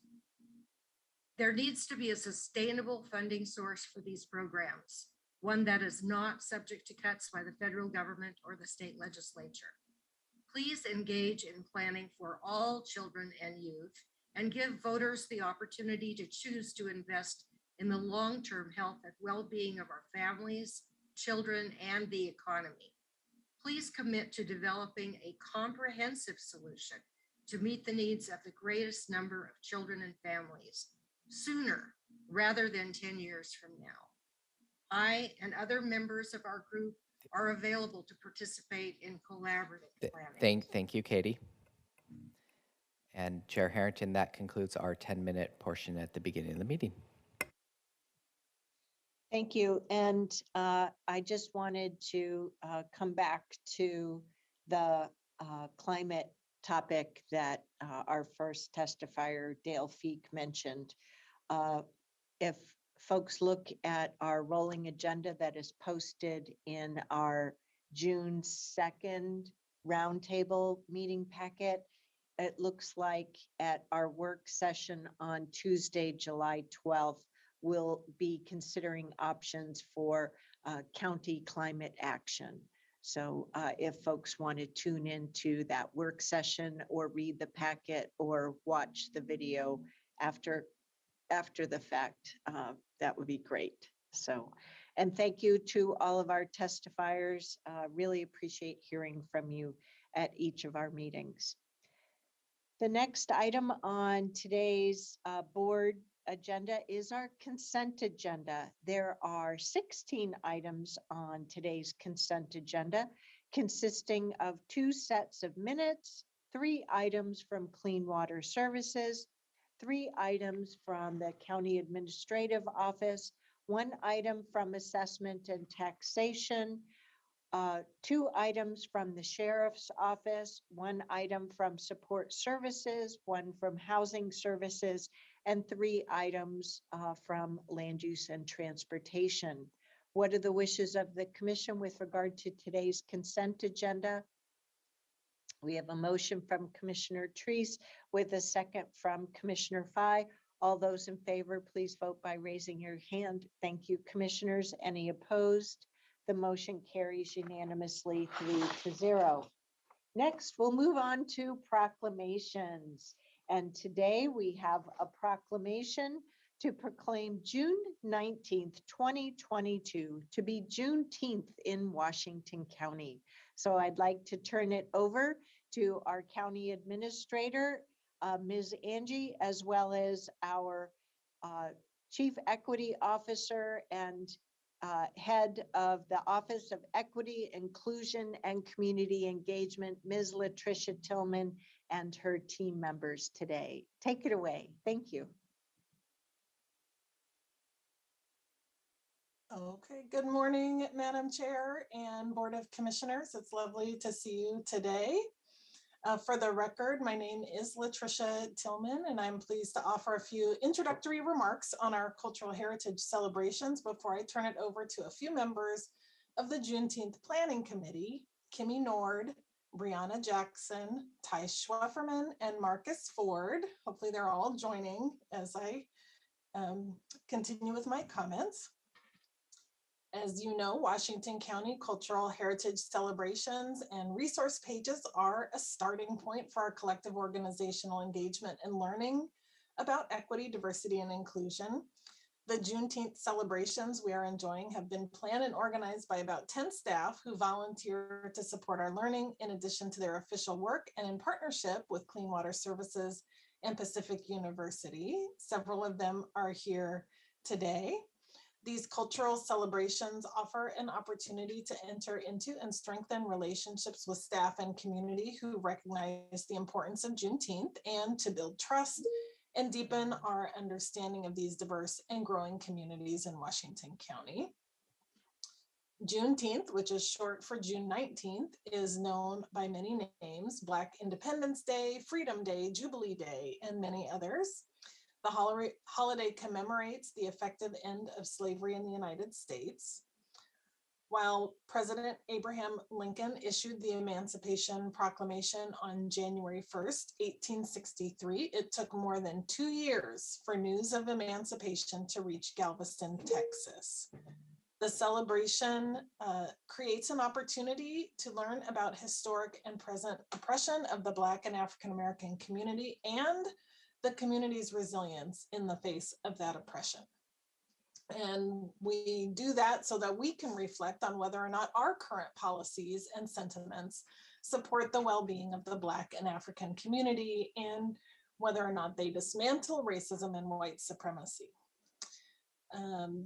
S17: There needs to be a sustainable funding source for these programs, one that is not subject to cuts by the federal government or the state legislature. Please engage in planning for all children and youth and give voters the opportunity to choose to invest in the long-term health and well-being of our families, children, and the economy. Please commit to developing a comprehensive solution to meet the needs of the greatest number of children and families sooner rather than 10 years from now. I and other members of our group are available to participate in collaborative planning.
S1: Thank you, Katie. And Chair Harrington, that concludes our 10-minute portion at the beginning of the meeting.
S2: Thank you. And I just wanted to come back to the climate topic that our first testifier, Dale Feek, mentioned. If folks look at our rolling agenda that is posted in our June 2nd roundtable meeting packet, it looks like at our work session on Tuesday, July 12th, we'll be considering options for county climate action. So if folks want to tune into that work session or read the packet or watch the video after the fact, that would be great. So, and thank you to all of our testifiers. Really appreciate hearing from you at each of our meetings. The next item on today's board agenda is our consent agenda. There are 16 items on today's consent agenda, consisting of 2 sets of minutes, 3 items from Clean Water Services, 3 items from the County Administrative Office, 1 item from Assessment and Taxation, 2 items from the Sheriff's Office, 1 item from Support Services, 1 from Housing Services, and 3 items from Land Use and Transportation. What are the wishes of the Commission with regard to today's consent agenda? We have a motion from Commissioner Treese with a second from Commissioner Fye. All those in favor, please vote by raising your hand. Thank you, Commissioners. Any opposed? The motion carries unanimously 3-0. Next, we'll move on to proclamations. And today we have a proclamation to proclaim June 19th, 2022 to be Juneteenth in Washington County. So I'd like to turn it over to our County Administrator, Ms. Angie, as well as our Chief Equity Officer and Head of the Office of Equity, Inclusion, and Community Engagement, Ms. Latricia Tillman, and her team members today. Take it away. Thank you.
S18: Okay, good morning, Madam Chair and Board of Commissioners. It's lovely to see you today. For the record, my name is Latricia Tillman, and I'm pleased to offer a few introductory remarks on our cultural heritage celebrations before I turn it over to a few members of the Juneteenth Planning Committee, Kimmy Nord, Brianna Jackson, Ty Schwefferman, and Marcus Ford. Hopefully they're all joining as I continue with my comments. As you know, Washington County Cultural Heritage Celebrations and resource pages are a starting point for our collective organizational engagement and learning about equity, diversity, and inclusion. The Juneteenth celebrations we are enjoying have been planned and organized by about 10 staff who volunteer to support our learning in addition to their official work and in partnership with Clean Water Services and Pacific University. Several of them are here today. These cultural celebrations offer an opportunity to enter into and strengthen relationships with staff and community who recognize the importance of Juneteenth and to build trust and deepen our understanding of these diverse and growing communities in Washington County. Juneteenth, which is short for June 19th, is known by many names: Black Independence Day, Freedom Day, Jubilee Day, and many others. The holiday commemorates the effective end of slavery in the United States. While President Abraham Lincoln issued the Emancipation Proclamation on January 1st, 1863, it took more than 2 years for news of emancipation to reach Galveston, Texas. The celebration creates an opportunity to learn about historic and present oppression of the Black and African American community and the community's resilience in the face of that oppression. And we do that so that we can reflect on whether or not our current policies and sentiments support the well-being of the Black and African community and whether or not they dismantle racism and white supremacy.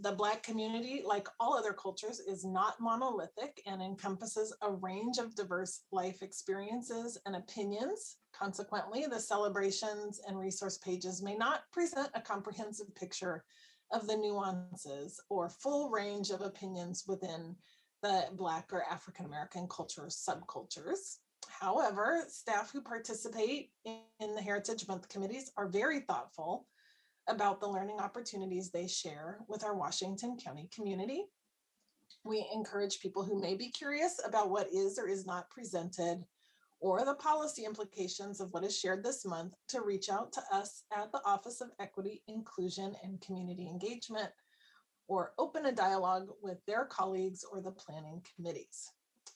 S18: The Black community, like all other cultures, is not monolithic and encompasses a range of diverse life experiences and opinions. Consequently, the celebrations and resource pages may not present a comprehensive picture of the nuances or full range of opinions within the Black or African American culture subcultures. However, staff who participate in the Heritage Month committees are very thoughtful about the learning opportunities they share with our Washington County community. We encourage people who may be curious about what is or is not presented or the policy implications of what is shared this month to reach out to us at the Office of Equity, Inclusion, and Community Engagement, or open a dialogue with their colleagues or the planning committees.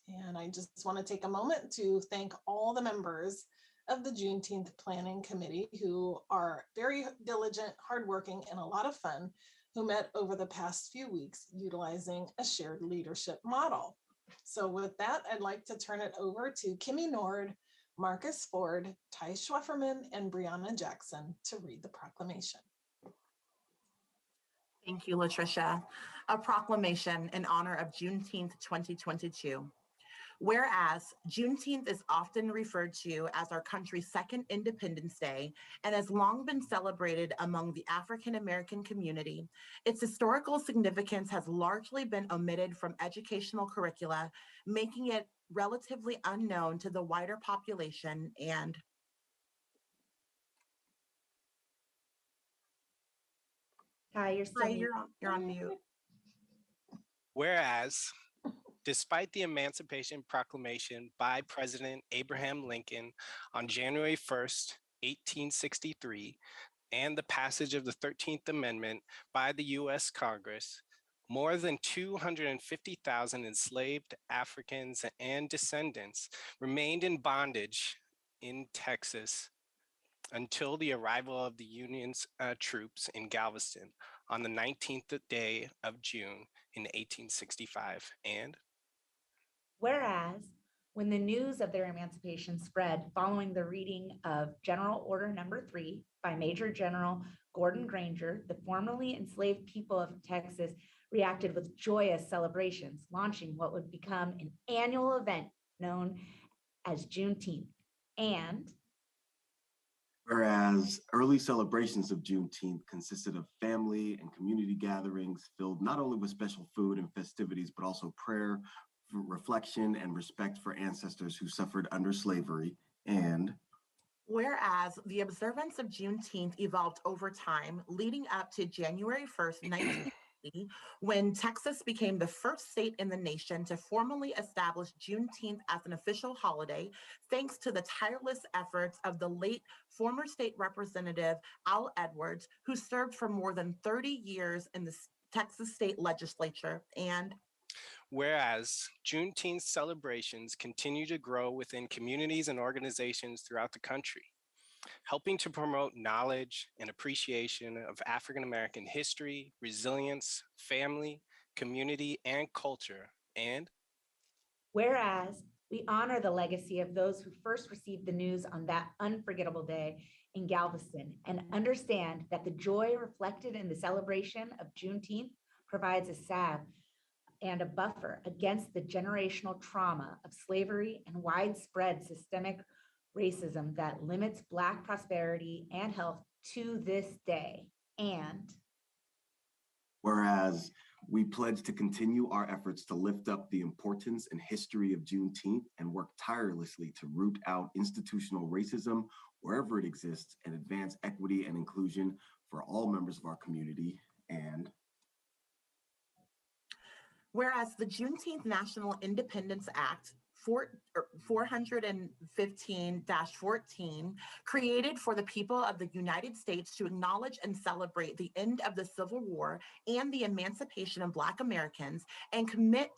S18: And I just want to take a moment to thank all the members of the Juneteenth Planning Committee who are very diligent, hardworking, and a lot of fun, who met over the past few weeks utilizing a shared leadership model. So with that, I'd like to turn it over to Kimmy Nord, Marcus Ford, Ty Schwefferman, and Brianna Jackson to read the proclamation.
S19: Thank you, Latricia. A proclamation in honor of Juneteenth 2022. Whereas Juneteenth is often referred to as our country's second Independence Day and has long been celebrated among the African American community, its historical significance has largely been omitted from educational curricula, making it relatively unknown to the wider population. And you're on mute.
S20: Whereas, despite the Emancipation Proclamation by President Abraham Lincoln on January 1st, 1863, and the passage of the 13th Amendment by the U.S. Congress, more than 250,000 enslaved Africans and descendants remained in bondage in Texas until the arrival of the Union's troops in Galveston on the 19th day of June in 1865. And
S21: whereas, when the news of their emancipation spread following the reading of General Order Number 3 by Major General Gordon Granger, the formerly enslaved people of Texas, reacted with joyous celebrations, launching what would become an annual event known as Juneteenth. And
S6: whereas early celebrations of Juneteenth consisted of family and community gatherings filled not only with special food and festivities, but also prayer, reflection, and respect for ancestors who suffered under slavery. And
S19: whereas the observance of Juneteenth evolved over time, leading up to January 1st, 1960, when Texas became the first state in the nation to formally establish Juneteenth as an official holiday, thanks to the tireless efforts of the late former state representative Al Edwards, who served for more than 30 years in the Texas state legislature. And
S20: whereas Juneteenth celebrations continue to grow within communities and organizations throughout the country, helping to promote knowledge and appreciation of African American history, resilience, family, community, and culture. And
S21: whereas we honor the legacy of those who first received the news on that unforgettable day in Galveston and understand that the joy reflected in the celebration of Juneteenth provides a salve and a buffer against the generational trauma of slavery and widespread systemic racism that limits Black prosperity and health to this day. And
S6: whereas we pledge to continue our efforts to lift up the importance and history of Juneteenth and work tirelessly to root out institutional racism wherever it exists and advance equity and inclusion for all members of our community. And
S19: whereas the Juneteenth National Independence Act 415-14 created for the people of the United States to acknowledge and celebrate the end of the Civil War and the emancipation of Black Americans and commit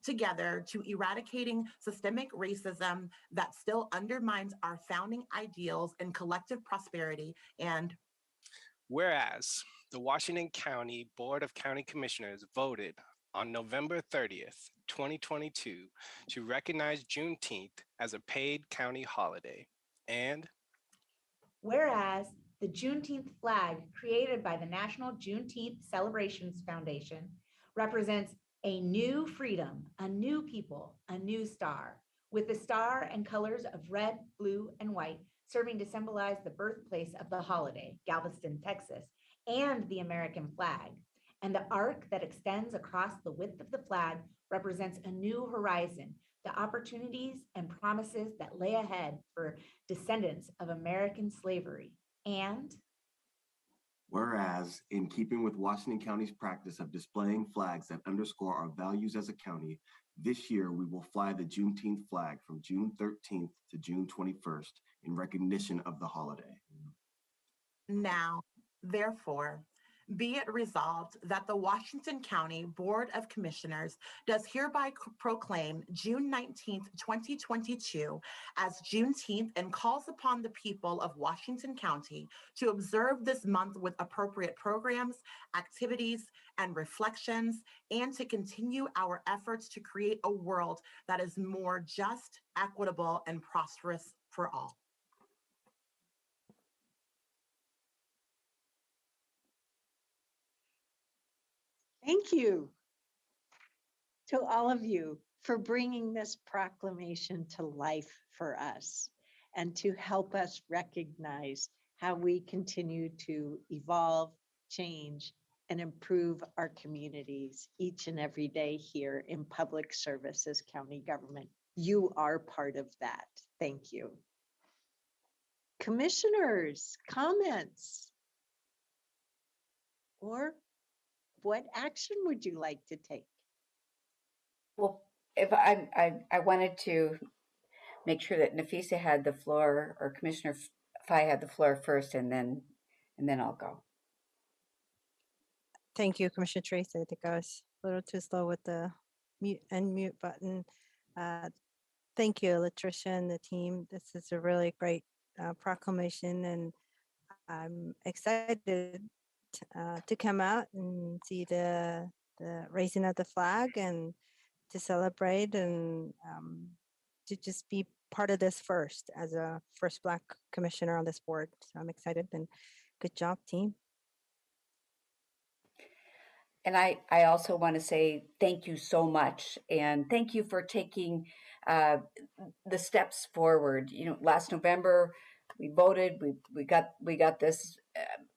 S19: together to eradicating systemic racism that still undermines our founding ideals and collective prosperity. And
S20: whereas the Washington County Board of County Commissioners voted on November 30th, 2022, to recognize Juneteenth as a paid county holiday. And
S21: whereas the Juneteenth flag created by the National Juneteenth Celebrations Foundation represents a new freedom, a new people, a new star, with the star and colors of red, blue, and white serving to symbolize the birthplace of the holiday, Galveston, Texas, and the American flag. And the arc that extends across the width of the flag represents a new horizon, the opportunities and promises that lay ahead for descendants of American slavery. And
S6: whereas, in keeping with Washington County's practice of displaying flags that underscore our values as a county, this year we will fly the Juneteenth flag from June 13th to June 21st in recognition of the holiday.
S19: Now, therefore, be it resolved that the Washington County Board of Commissioners does hereby proclaim June 19th, 2022 as Juneteenth and calls upon the people of Washington County to observe this month with appropriate programs, activities, and reflections, and to continue our efforts to create a world that is more just, equitable, and prosperous for all.
S2: Thank you to all of you for bringing this proclamation to life for us and to help us recognize how we continue to evolve, change, and improve our communities each and every day here in public service as county government. You are part of that. Thank you. Commissioners, comments? Or what action would you like to take?
S22: Well, if I wanted to make sure that Nafisa had the floor, or Commissioner Fai had the floor first, and then I'll go.
S23: Thank you, Commissioner Tracy. I think I was a little too slow with the mute and mute button. Thank you, Latricia and the team. This is a really great proclamation, and I'm excited to come out and see the raising of the flag and to celebrate and to just be part of this first as a first Black commissioner on this board. So I'm excited, and good job, team.
S22: And I also want to say thank you so much, and thank you for taking the steps forward. You know, last November we voted, we got this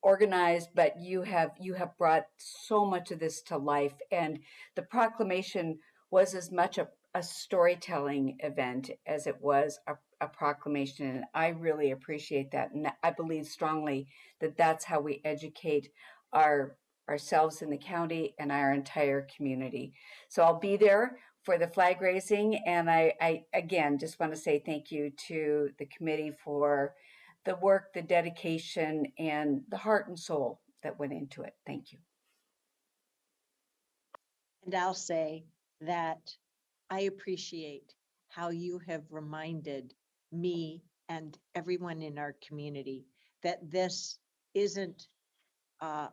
S22: organized, but you have brought so much of this to life, and the proclamation was as much a storytelling event as it was a proclamation, and I really appreciate that, and I believe strongly that that's how we educate ourselves in the county and our entire community. So I'll be there for the flag raising, and I again just want to say thank you to the committee for the work, the dedication, and the heart and soul that went into it. Thank you.
S2: And I'll say that I appreciate how you have reminded me and everyone in our community that this isn't a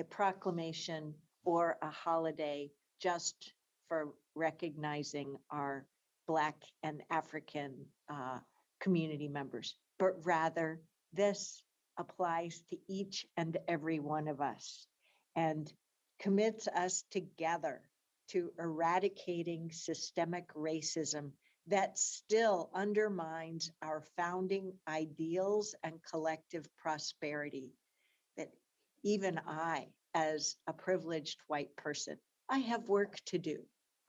S2: proclamation or a holiday just for recognizing our Black and African community members, but rather this applies to each and every one of us and commits us together to eradicating systemic racism that still undermines our founding ideals and collective prosperity. That even I, as a privileged white person, I have work to do,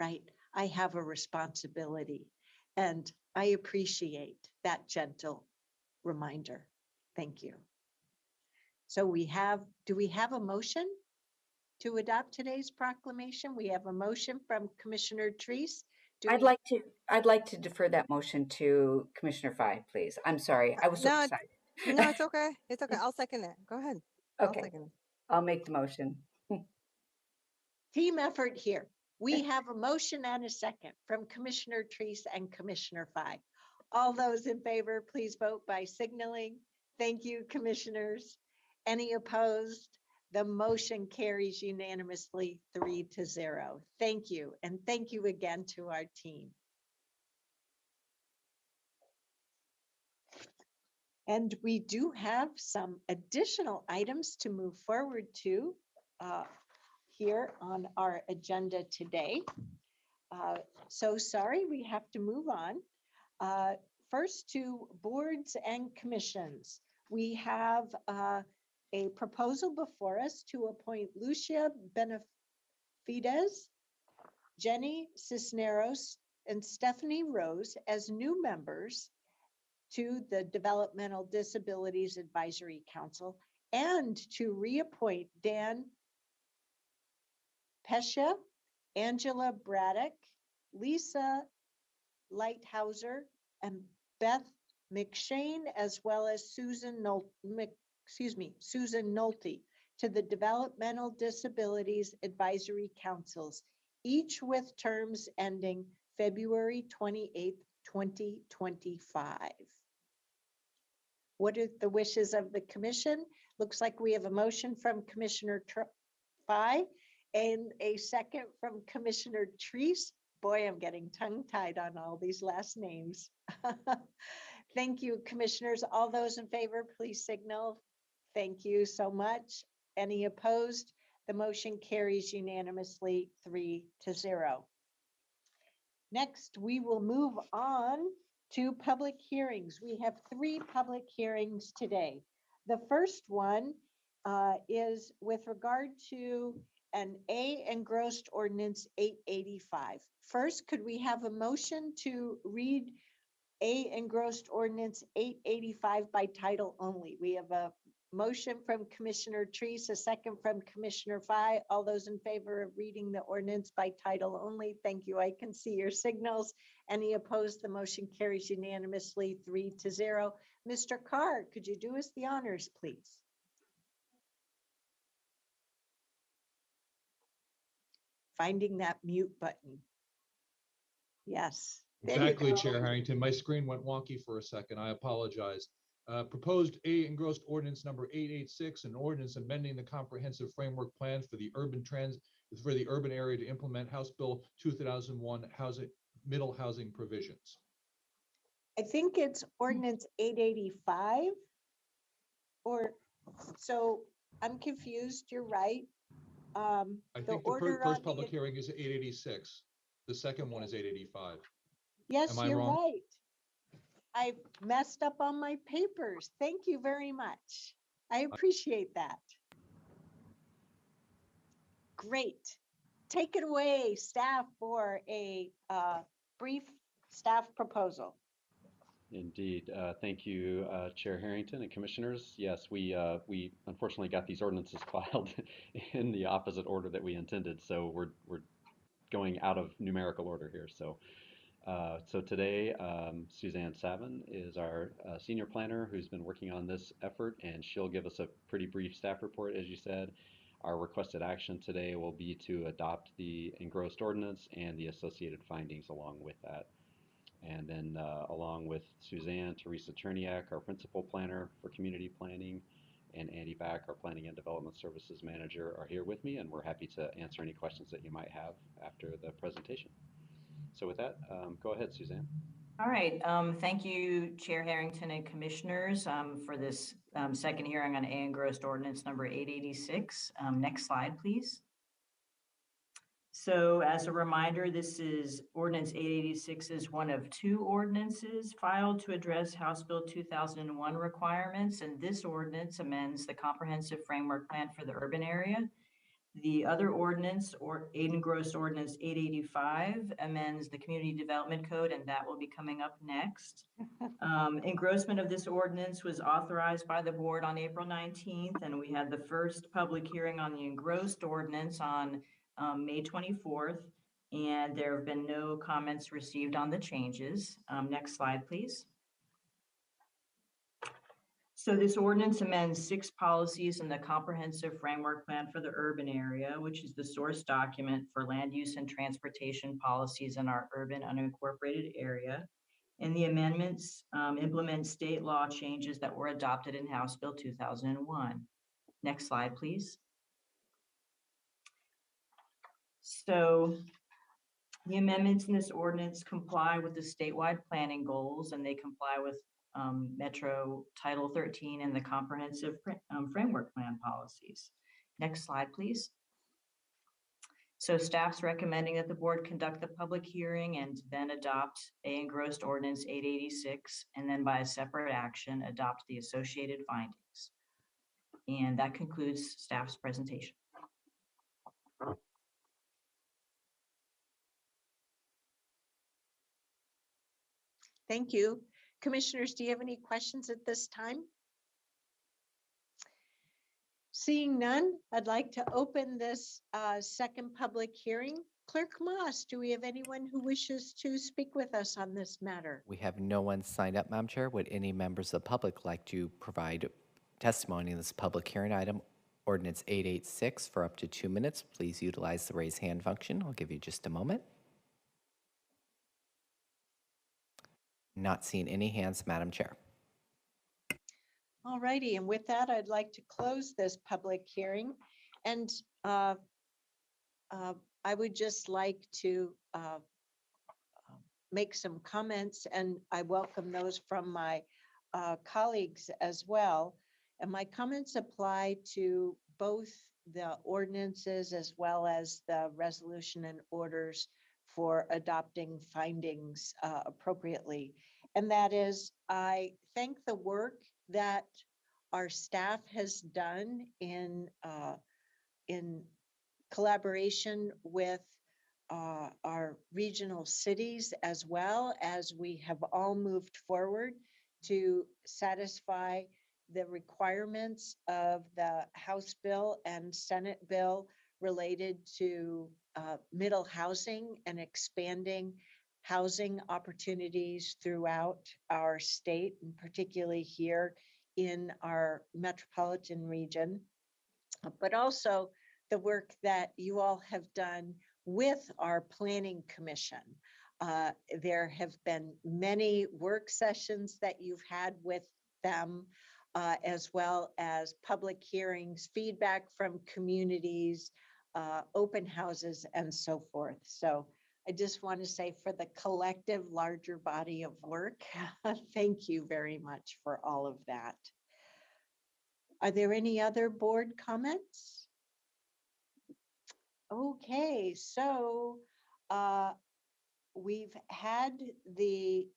S2: right? I have a responsibility, and I appreciate that gentle reminder. Thank you. So do we have a motion to adopt today's proclamation? We have a motion from Commissioner Treese.
S22: I'd like to defer that motion to Commissioner Fye, please. I'm sorry, I was so excited.
S23: No, it's okay. It's okay. I'll second it. Go ahead.
S22: Okay, I'll make the motion.
S2: Team effort here. We have a motion and a second from Commissioner Treese and Commissioner Fye. All those in favor, please vote by signaling. Thank you, commissioners. Any opposed? The motion carries unanimously 3-0. Thank you. And thank you again to our team. And we do have some additional items to move forward to here on our agenda today. So sorry, we have to move on. First to boards and commissions. We have a proposal before us to appoint Lucia Benafides, Jenny Cisneros, and Stephanie Rose as new members to the Developmental Disabilities Advisory Council, and to reappoint Dan Pesha, Angela Braddock, Lisa Lighthouser, and Beth McShane, as well as Susan Nolte to the Developmental Disabilities Advisory Councils, each with terms ending February 28th, 2025. What are the wishes of the commission? Looks like we have a motion from Commissioner Fye and a second from Commissioner Treese. Boy, I'm getting tongue-tied on all these last names. Thank you, commissioners. All those in favor, please signal. Thank you so much. Any opposed? The motion carries unanimously 3-0. Next, we will move on to public hearings. We have 3 public hearings today. The first one is with regard to an A-Engrossed Ordinance 885. First, could we have a motion to read A-Engrossed Ordinance 885 by title only? We have a motion from Commissioner Treese, a second from Commissioner Fye. All those in favor of reading the ordinance by title only? Thank you. I can see your signals. Any opposed? The motion carries unanimously 3-0. Mr. Carr, could you do us the honors, please? Finding that mute button. Yes.
S11: Exactly, Chair Harrington. My screen went wonky for a second. I apologize. Proposed A-Engrossed Ordinance number 886, an ordinance amending the comprehensive framework plan for the urban area to implement House Bill 2001 middle housing provisions.
S2: I think it's Ordinance 885. So I'm confused. You're right.
S11: I
S2: The
S11: think the
S2: order
S11: first
S2: on the,
S11: public hearing is 886. The second one is 885.
S2: yes,
S11: Am I
S2: you're
S11: wrong?
S2: right. I messed up on my papers. Thank you very much. I appreciate that. Great. Take it away, staff, for a brief staff proposal.
S4: Indeed. Thank you, Chair Harrington and Commissioners. Yes, we unfortunately got these ordinances filed in the opposite order that we intended, so we're going out of numerical order here. So today, Suzanne Savin is our senior planner who's been working on this effort, and she'll give us a pretty brief staff report, as you said. Our requested action today will be to adopt the engrossed ordinance and the associated findings along with that. And then along with Suzanne, Teresa Cherniak, our principal planner for community planning, and Andy Back, our planning and development services manager, are here with me, and we're happy to answer any questions that you might have after the presentation. So with that, go ahead, Suzanne.
S5: All right. Thank you, Chair Harrington and Commissioners, for this second hearing on A-Engrossed Ordinance number 886. Next slide, please. So as a reminder, this is Ordinance 886 is one of two ordinances filed to address House Bill 2001 requirements, and this ordinance amends the Comprehensive Framework Plan for the urban area. The other ordinance, or A-Engrossed Ordinance 885, amends the Community Development Code, and that will be coming up next. Engrossment of this ordinance was authorized by the board on April 19th, and we had the first public hearing on the engrossed ordinance on May 24th, and there have been no comments received on the changes. Next slide, please. So this ordinance amends 6 policies in the Comprehensive Framework Plan for the urban area, which is the source document for land use and transportation policies in our urban unincorporated area. And the amendments implement state law changes that were adopted in House Bill 2001. Next slide, please. So the amendments in this ordinance comply with the statewide planning goals, and they comply with Metro Title 13 and the Comprehensive Framework Plan policies. Next slide, please. So staff's recommending that the board conduct the public hearing and then adopt A-Engrossed Ordinance 886, and then by a separate action, adopt the associated findings. And that concludes staff's presentation.
S2: Thank you. Commissioners, do you have any questions at this time? Seeing none, I'd like to open this second public hearing. Clerk Moss, do we have anyone who wishes to speak with us on this matter?
S1: We have no one signed up, Madam Chair. Would any members of the public like to provide testimony in this public hearing item, Ordinance 886, for up to 2 minutes? Please utilize the raise hand function. I'll give you just a moment. Not seeing any hands, Madam Chair.
S2: All righty, and with that, I'd like to close this public hearing. And I would just like to make some comments, and I welcome those from my colleagues as well. And my comments apply to both the ordinances as well as the resolution and orders for adopting findings appropriately. And that is, I thank the work that our staff has done in collaboration with our regional cities, as well as we have all moved forward to satisfy the requirements of the House bill and Senate bill related to middle housing and expanding housing opportunities throughout our state, and particularly here in our metropolitan region, but also the work that you all have done with our Planning Commission. There have been many work sessions that you've had with them, as well as public hearings, feedback from communities, open houses, and so forth. So I just want to say, for the collective larger body of work, thank you very much for all of that. Are there any other board comments? Okay, so we've had the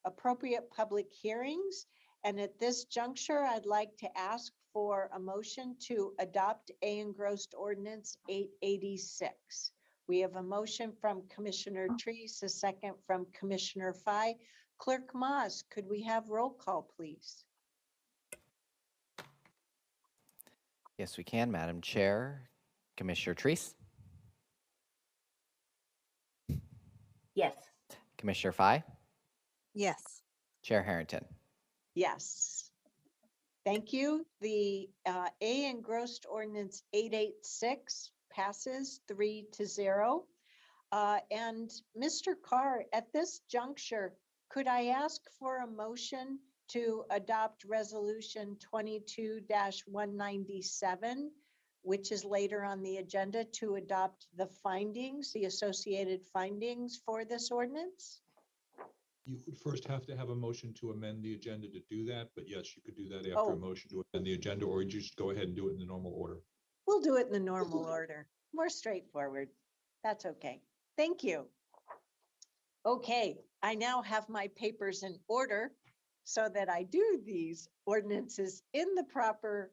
S2: appropriate public hearings, and at this juncture, I'd like to ask for a motion to adopt A-Engrossed Ordinance 886. We have a motion from Commissioner Treese, a second from Commissioner Fye. Clerk Moss, could we have roll call, please?
S1: Yes, we can, Madam Chair. Commissioner Treese,
S21: Yes.
S1: Commissioner Fye,
S23: Yes.
S1: Chair Harrington.
S2: Yes. Thank you. The A-Engrossed Ordinance 886 passes 3-0. And Mr. Carr, at this juncture, could I ask for a motion to adopt Resolution 22-197, which is later on the agenda, to adopt the findings, the associated findings for this ordinance?
S11: You would first have to have a motion to amend the agenda to do that, but yes, you could do that after a motion to amend the agenda, or you just go ahead and do it in the normal order.
S2: We'll do it in the normal order. More straightforward. That's okay. Thank you. Okay, I now have my papers in order so that I do these ordinances in the proper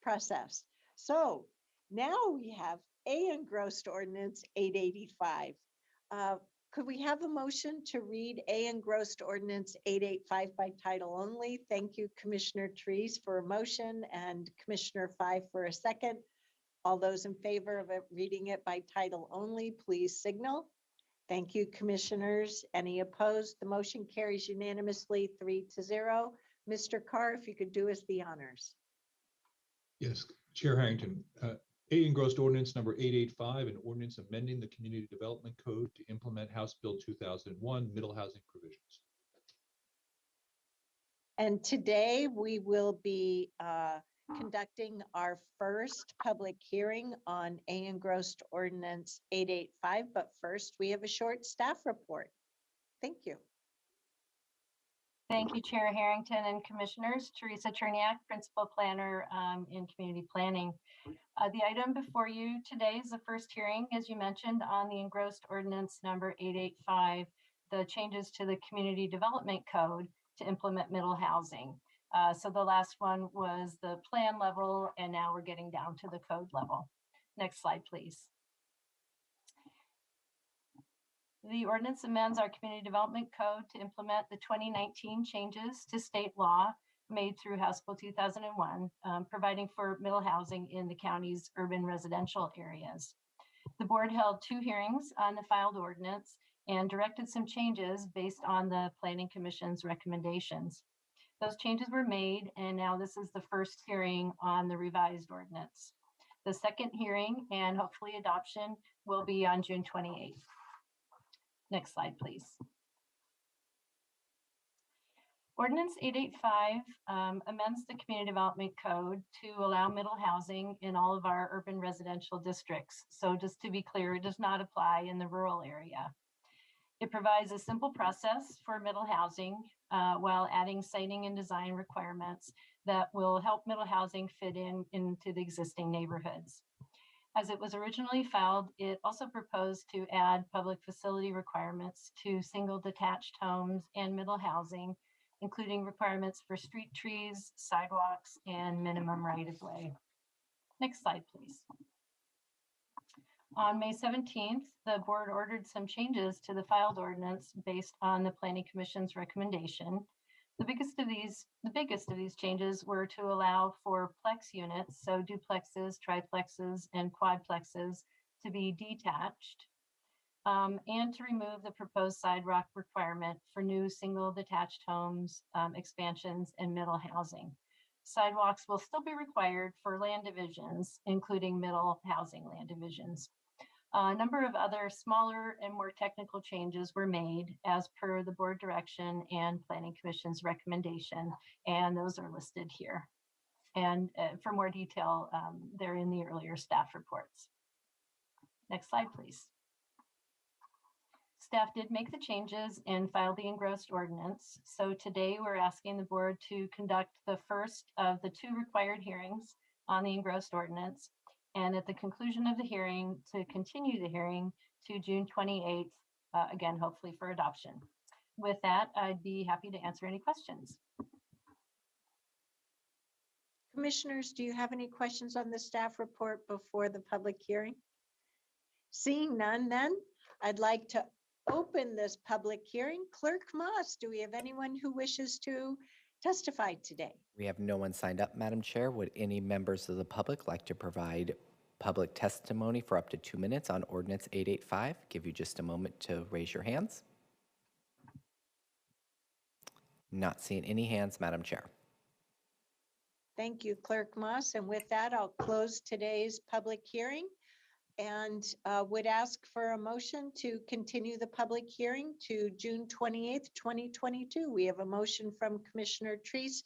S2: process. So now we have A-Engrossed Ordinance 885. Could we have a motion to read A-Engrossed Ordinance 885 by title only? Thank you, Commissioner Treese, for a motion, and Commissioner Fye for a second. All those in favor of reading it by title only, please signal. Thank you, commissioners. Any opposed? The motion carries unanimously 3-0. Mr. Carr, if you could do us the honors.
S11: Yes, Chair Harrington. A-Engrossed Ordinance number 885, an ordinance amending the Community Development Code to implement House Bill 2001 middle housing provisions.
S2: And today we will be conducting our first public hearing on A-Engrossed Ordinance 885. But first, we have a short staff report. Thank you.
S3: Thank you, Chair Harrington and Commissioners. Teresa Cherniak, Principal Planner in Community Planning. The item before you today is the first hearing, as you mentioned, on the Engrossed Ordinance number 885, the changes to the Community Development Code to implement middle housing. So the last one was the plan level, and now we're getting down to the code level. Next slide, please. The ordinance amends our Community Development Code to implement the 2019 changes to state law made through House Bill 2001, providing for middle housing in the county's urban residential areas. The board held 2 hearings on the filed ordinance and directed some changes based on the Planning Commission's recommendations. Those changes were made, and now this is the first hearing on the revised ordinance. The second hearing and hopefully adoption will be on June 28th. Next slide, please. Ordinance 885 amends the Community Development Code to allow middle housing in all of our urban residential districts. So just to be clear, it does not apply in the rural area. It provides a simple process for middle housing while adding siting and design requirements that will help middle housing fit into the existing neighborhoods. As it was originally filed, it also proposed to add public facility requirements to single detached homes and middle housing, including requirements for street trees, sidewalks, and minimum right-of-way. Next slide, please. On May 17th, the board ordered some changes to the filed ordinance based on the Planning Commission's recommendation. The biggest of these changes were to allow for plex units, so duplexes, triplexes, and quadplexes, to be detached, and to remove the proposed sidewalk requirement for new single detached homes, expansions, and middle housing. Sidewalks will still be required for land divisions, including middle housing land divisions. A number of other smaller and more technical changes were made as per the board direction and Planning Commission's recommendation, and those are listed here. And for more detail, they're in the earlier staff reports. Next slide, please. Staff did make the changes and filed the engrossed ordinance. So today we're asking the board to conduct the first of the 2 required hearings on the engrossed ordinance And at the conclusion of the hearing, to continue the hearing to June 28th, again, hopefully for adoption. With that, I'd be happy to answer any questions.
S2: Commissioners, do you have any questions on the staff report before the public hearing? Seeing none, then I'd like to open this public hearing. Clerk Moss, do we have anyone who wishes to testify today?
S1: We have no one signed up, Madam Chair. Would any members of the public like to provide public testimony for up to 2 minutes on Ordinance 885? Give you just a moment to raise your hands. Not seeing any hands, Madam Chair.
S2: Thank you, Clerk Moss. And with that, I'll close today's public hearing and would ask for a motion to continue the public hearing to June 28th, 2022. We have a motion from Commissioner Treese.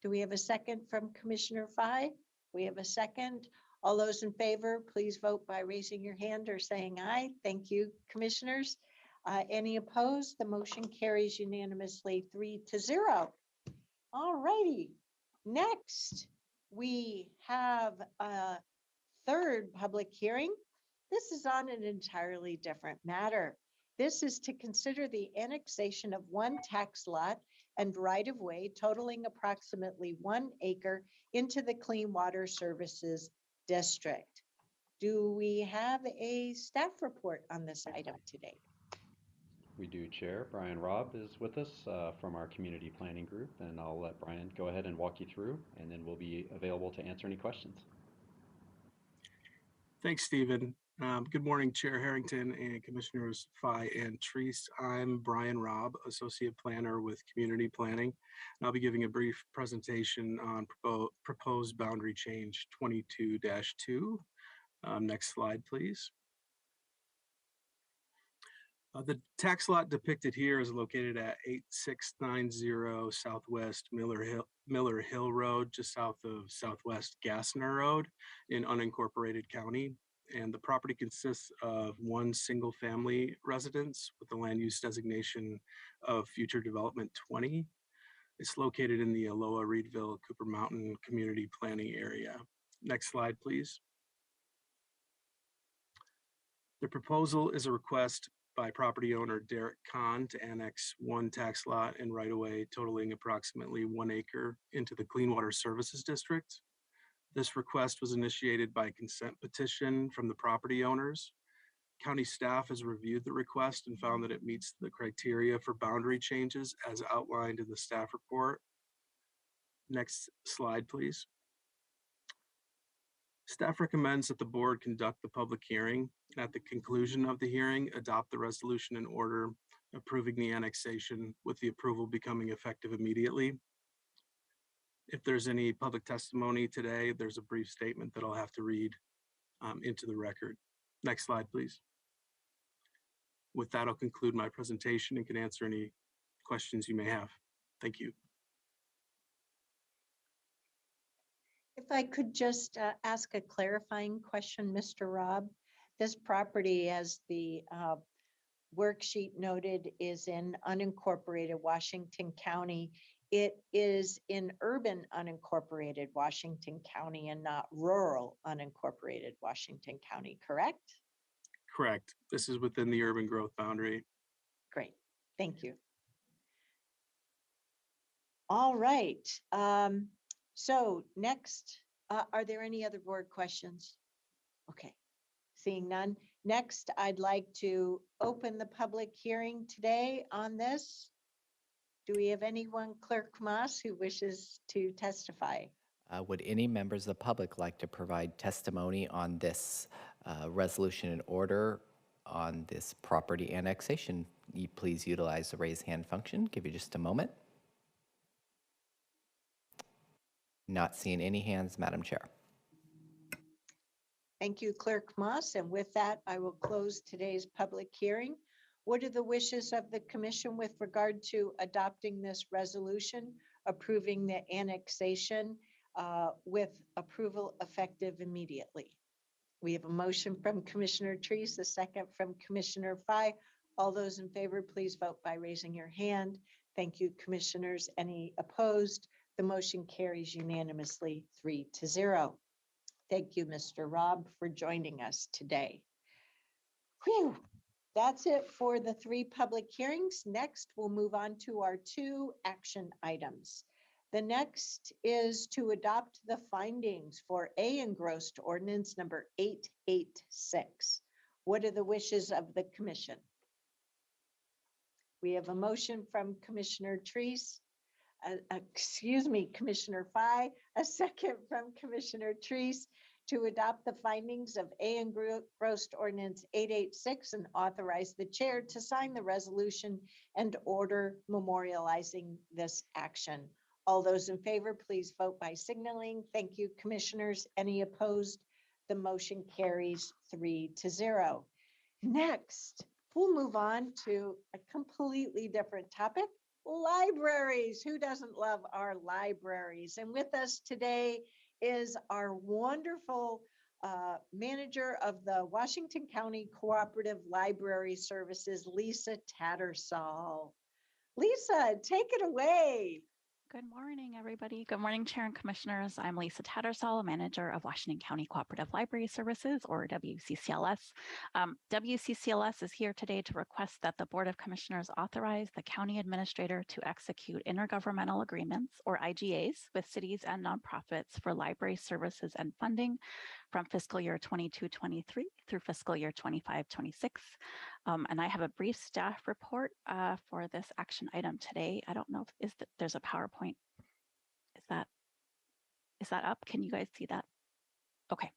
S2: Do we have a second from Commissioner Fye? We have a second. All those in favor, please vote by raising your hand or saying aye. Thank you, commissioners. Any opposed? The motion carries unanimously 3-0. All righty. Next, we have a third public hearing. This is on an entirely different matter. This is to consider the annexation of one tax lot and right-of-way totaling approximately 1 acre into the Clean Water Services District. Do we have a staff report on this item today?
S4: We do, Chair. Brian Robb is with us from our community planning group, and I'll let Brian go ahead and walk you through, and then we'll be available to answer any questions.
S7: Thanks, Stephen. Good morning, Chair Harrington and Commissioners Fye and Treese. I'm Brian Robb, Associate Planner with Community Planning, and I'll be giving a brief presentation on proposed boundary change 22-2. Next slide, please. The tax lot depicted here is located at 8690 Southwest Miller Hill Road, just south of Southwest Gassner Road in unincorporated county. And the property consists of one single family residence with the land use designation of Future Development 20. It's located in the Aloha, Reedville, Cooper Mountain Community Planning Area. Next slide, please. The proposal is a request by property owner Derek Kahn to annex one tax lot and right-of-way totaling approximately 1 acre into the Clean Water Services District. This request was initiated by consent petition from the property owners. County staff has reviewed the request and found that it meets the criteria for boundary changes as outlined in the staff report. Next slide, please. Staff recommends that the board conduct the public hearing and at the conclusion of the hearing, adopt the resolution in order approving the annexation with the approval becoming effective immediately. If there's any public testimony today, there's a brief statement that I'll have to read into the record. Next slide, please. With that, I'll conclude my presentation and can answer any questions you may have. Thank you.
S2: If I could just ask a clarifying question, Mr. Robb. This property, as the worksheet noted, is in unincorporated Washington County. It is in urban unincorporated Washington County and not rural unincorporated Washington County, correct?
S7: Correct. This is within the urban growth boundary.
S2: Great, thank you. All right. So next, are there any other board questions? Okay, seeing none. Next, I'd like to open the public hearing today on this. Do we have anyone, Clerk Moss, who wishes to testify?
S1: Would any members of the public like to provide testimony on this resolution and order on this property annexation? Please utilize the raise hand function. Give you just a moment. Not seeing any hands, Madam Chair.
S2: Thank you, Clerk Moss. And with that, I will close today's public hearing. What are the wishes of the commission with regard to adopting this resolution, approving the annexation with approval effective immediately? We have a motion from Commissioner Treese, a second from Commissioner Fye. All those in favor, please vote by raising your hand. Thank you, commissioners. Any opposed? The motion carries unanimously 3-0. Thank you, Mr. Rob, for joining us today. Whew. That's it for the 3 public hearings. Next, we'll move on to our 2 action items. The next is to adopt the findings for A-Engrossed ordinance number 886. What are the wishes of the commission? We have a motion from Commissioner Treese, Commissioner Fye, a second from Commissioner Treese to adopt the findings of A-Engrossed ordinance 886 and authorize the chair to sign the resolution and order memorializing this action. All those in favor, please vote by signaling. Thank you, commissioners. Any opposed? The motion carries 3-0. Next, we'll move on to a completely different topic, libraries. Who doesn't love our libraries? And with us today is our wonderful manager of the Washington County Cooperative Library Services, Lisa Tattersall. Lisa, take it away.
S8: Good morning, everybody. Good morning, Chair and Commissioners. I'm Lisa Tattersall, manager of Washington County Cooperative Library Services, or WCCLS. WCCLS is here today to request that the Board of Commissioners authorize the county administrator to execute intergovernmental agreements, or IGAs, with cities and nonprofits for library services and funding from fiscal year 22-23 through fiscal year 25-26. And I have a brief staff report for this action item today. I don't know if there's a PowerPoint. Is that up? Can you guys see that? Okay.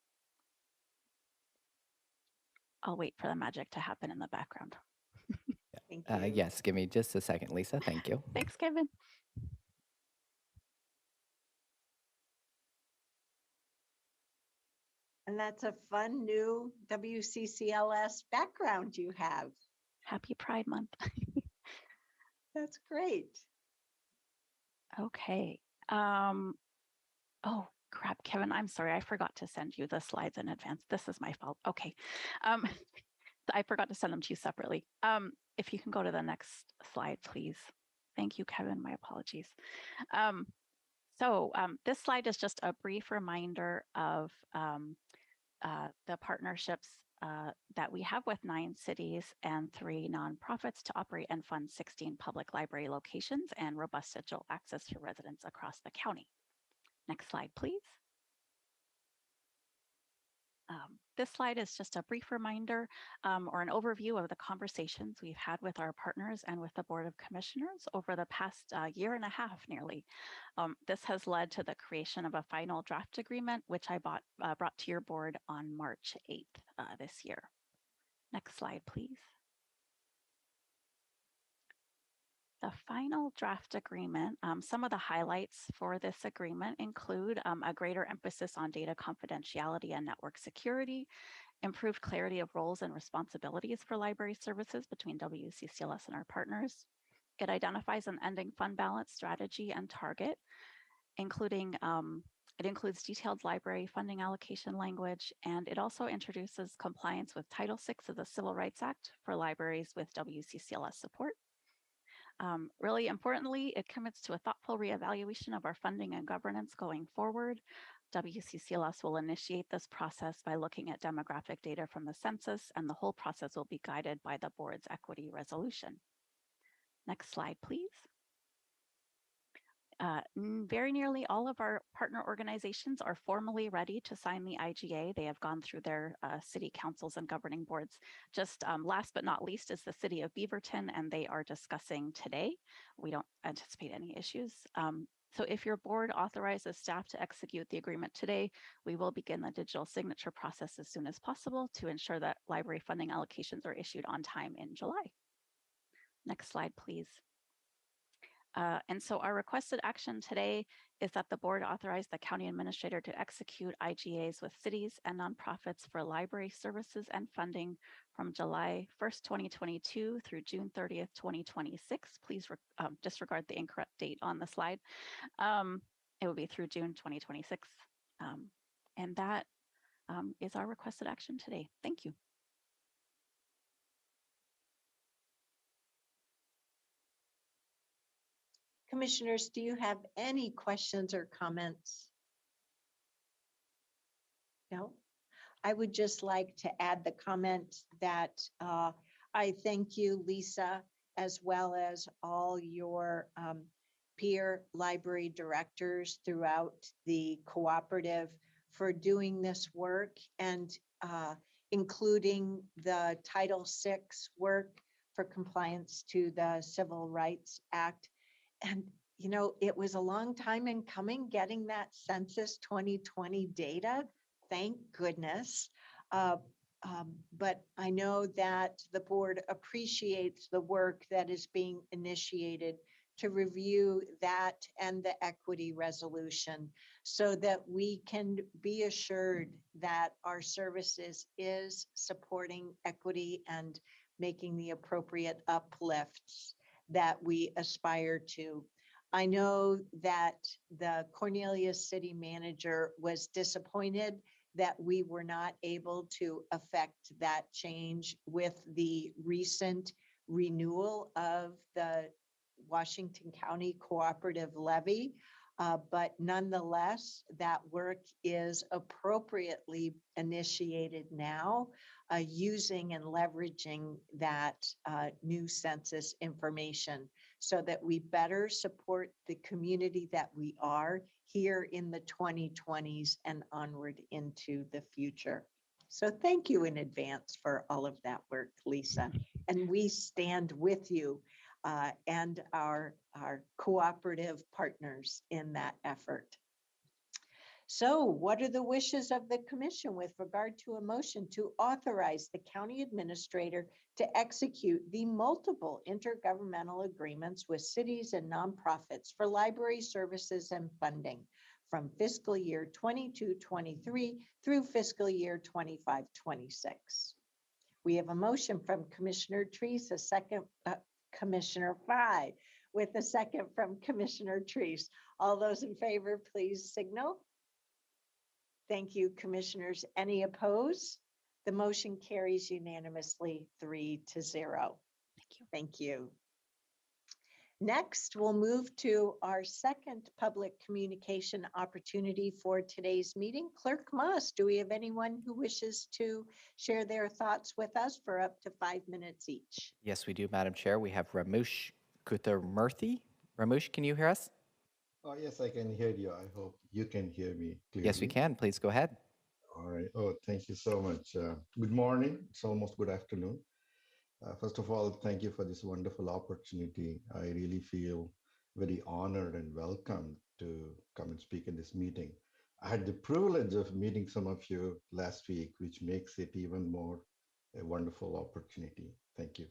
S8: I'll wait for the magic to happen in the background.
S1: Yes, give me just a second, Lisa. Thank you.
S8: Thanks, Kevin.
S2: And that's a fun new WCCLS background you have.
S8: Happy Pride Month.
S2: That's great.
S8: Okay. Oh, crap, Kevin, I'm sorry. I forgot to send you the slides in advance. This is my fault. Okay. I forgot to send them to you separately. If you can go to the next slide, please. Thank you, Kevin. My apologies. This slide is just a brief reminder of the partnerships that we have with 9 cities and 3 nonprofits to operate and fund 16 public library locations and robust digital access for residents across the county. Next slide, please. This slide is just a brief reminder or an overview of the conversations we've had with our partners and with the Board of Commissioners over the past year and a half nearly. This has led to the creation of a final draft agreement, which I brought to your board on March 8th this year. Next slide, please. The final draft agreement, some of the highlights for this agreement include a greater emphasis on data confidentiality and network security, improved clarity of roles and responsibilities for library services between WCCLS and our partners. It identifies an ending fund balance strategy and target, including it includes detailed library funding allocation language, and it also introduces compliance with Title VI of the Civil Rights Act for libraries with WCCLS support. Really importantly, it commits to a thoughtful reevaluation of our funding and governance going forward. WCCLS will initiate this process by looking at demographic data from the census, and the whole process will be guided by the board's equity resolution. Next slide, please. Very nearly all of our partner organizations are formally ready to sign the IGA. They have gone through their city councils and governing boards. Just last but not least is the city of Beaverton, and they are discussing today. We don't anticipate any issues. So if your board authorizes staff to execute the agreement today, we will begin the digital signature process as soon as possible to ensure that library funding allocations are issued on time in July. Next slide, please. And so our requested action today is that the board authorize the county administrator to execute IGAs with cities and nonprofits for library services and funding from July 1st, 2022 through June 30th, 2026. Please disregard the incorrect date on the slide. It will be through June 2026. And that is our requested action today. Thank you.
S2: Commissioners, do you have any questions or comments? No? I would just like to add the comment that I thank you, Lisa, as well as all your peer library directors throughout the cooperative for doing this work and including the Title VI work for compliance to the Civil Rights Act. And, you know, it was a long time in coming getting that Census 2020 data. Thank goodness. But I know that the board appreciates the work that is being initiated to review that and the equity resolution so that we can be assured that our services is supporting equity and making the appropriate uplifts that we aspire to. I know that the Cornelius city manager was disappointed that we were not able to affect that change with the recent renewal of the Washington County Cooperative Levy. But nonetheless, that work is appropriately initiated now using and leveraging that new census information so that we better support the community that we are here in the 2020s and onward into the future. So thank you in advance for all of that work, Lisa. And we stand with you and our cooperative partners in that effort. So what are the wishes of the commission with regard to a motion to authorize the county administrator to execute the multiple intergovernmental agreements with cities and nonprofits for library services and funding from fiscal year 22-23 through fiscal year 25-26? We have a motion from Commissioner Treese, a second, Commissioner Fry, with a second from Commissioner Treese. All those in favor, please signal. Thank you, commissioners. Any opposed? The motion carries unanimously 3-0. Thank you. Thank you. Next, we'll move to our second public communication opportunity for today's meeting. Clerk Moss, do we have anyone who wishes to share their thoughts with us for up to 5 minutes each?
S1: Yes, we do, Madam Chair. We have Ramush Kuthamurthy. Ramush, can you hear us?
S9: Oh, yes, I can hear you. I hope you can hear me clearly.
S1: Yes, we can. Please go ahead.
S9: All right. Oh, thank you so much. Good morning. It's almost good afternoon. First of all, thank you for this wonderful opportunity. I really feel very honored and welcome to come and speak in this meeting. I had the privilege of meeting some of you last week, which makes it even more a wonderful opportunity. Thank you.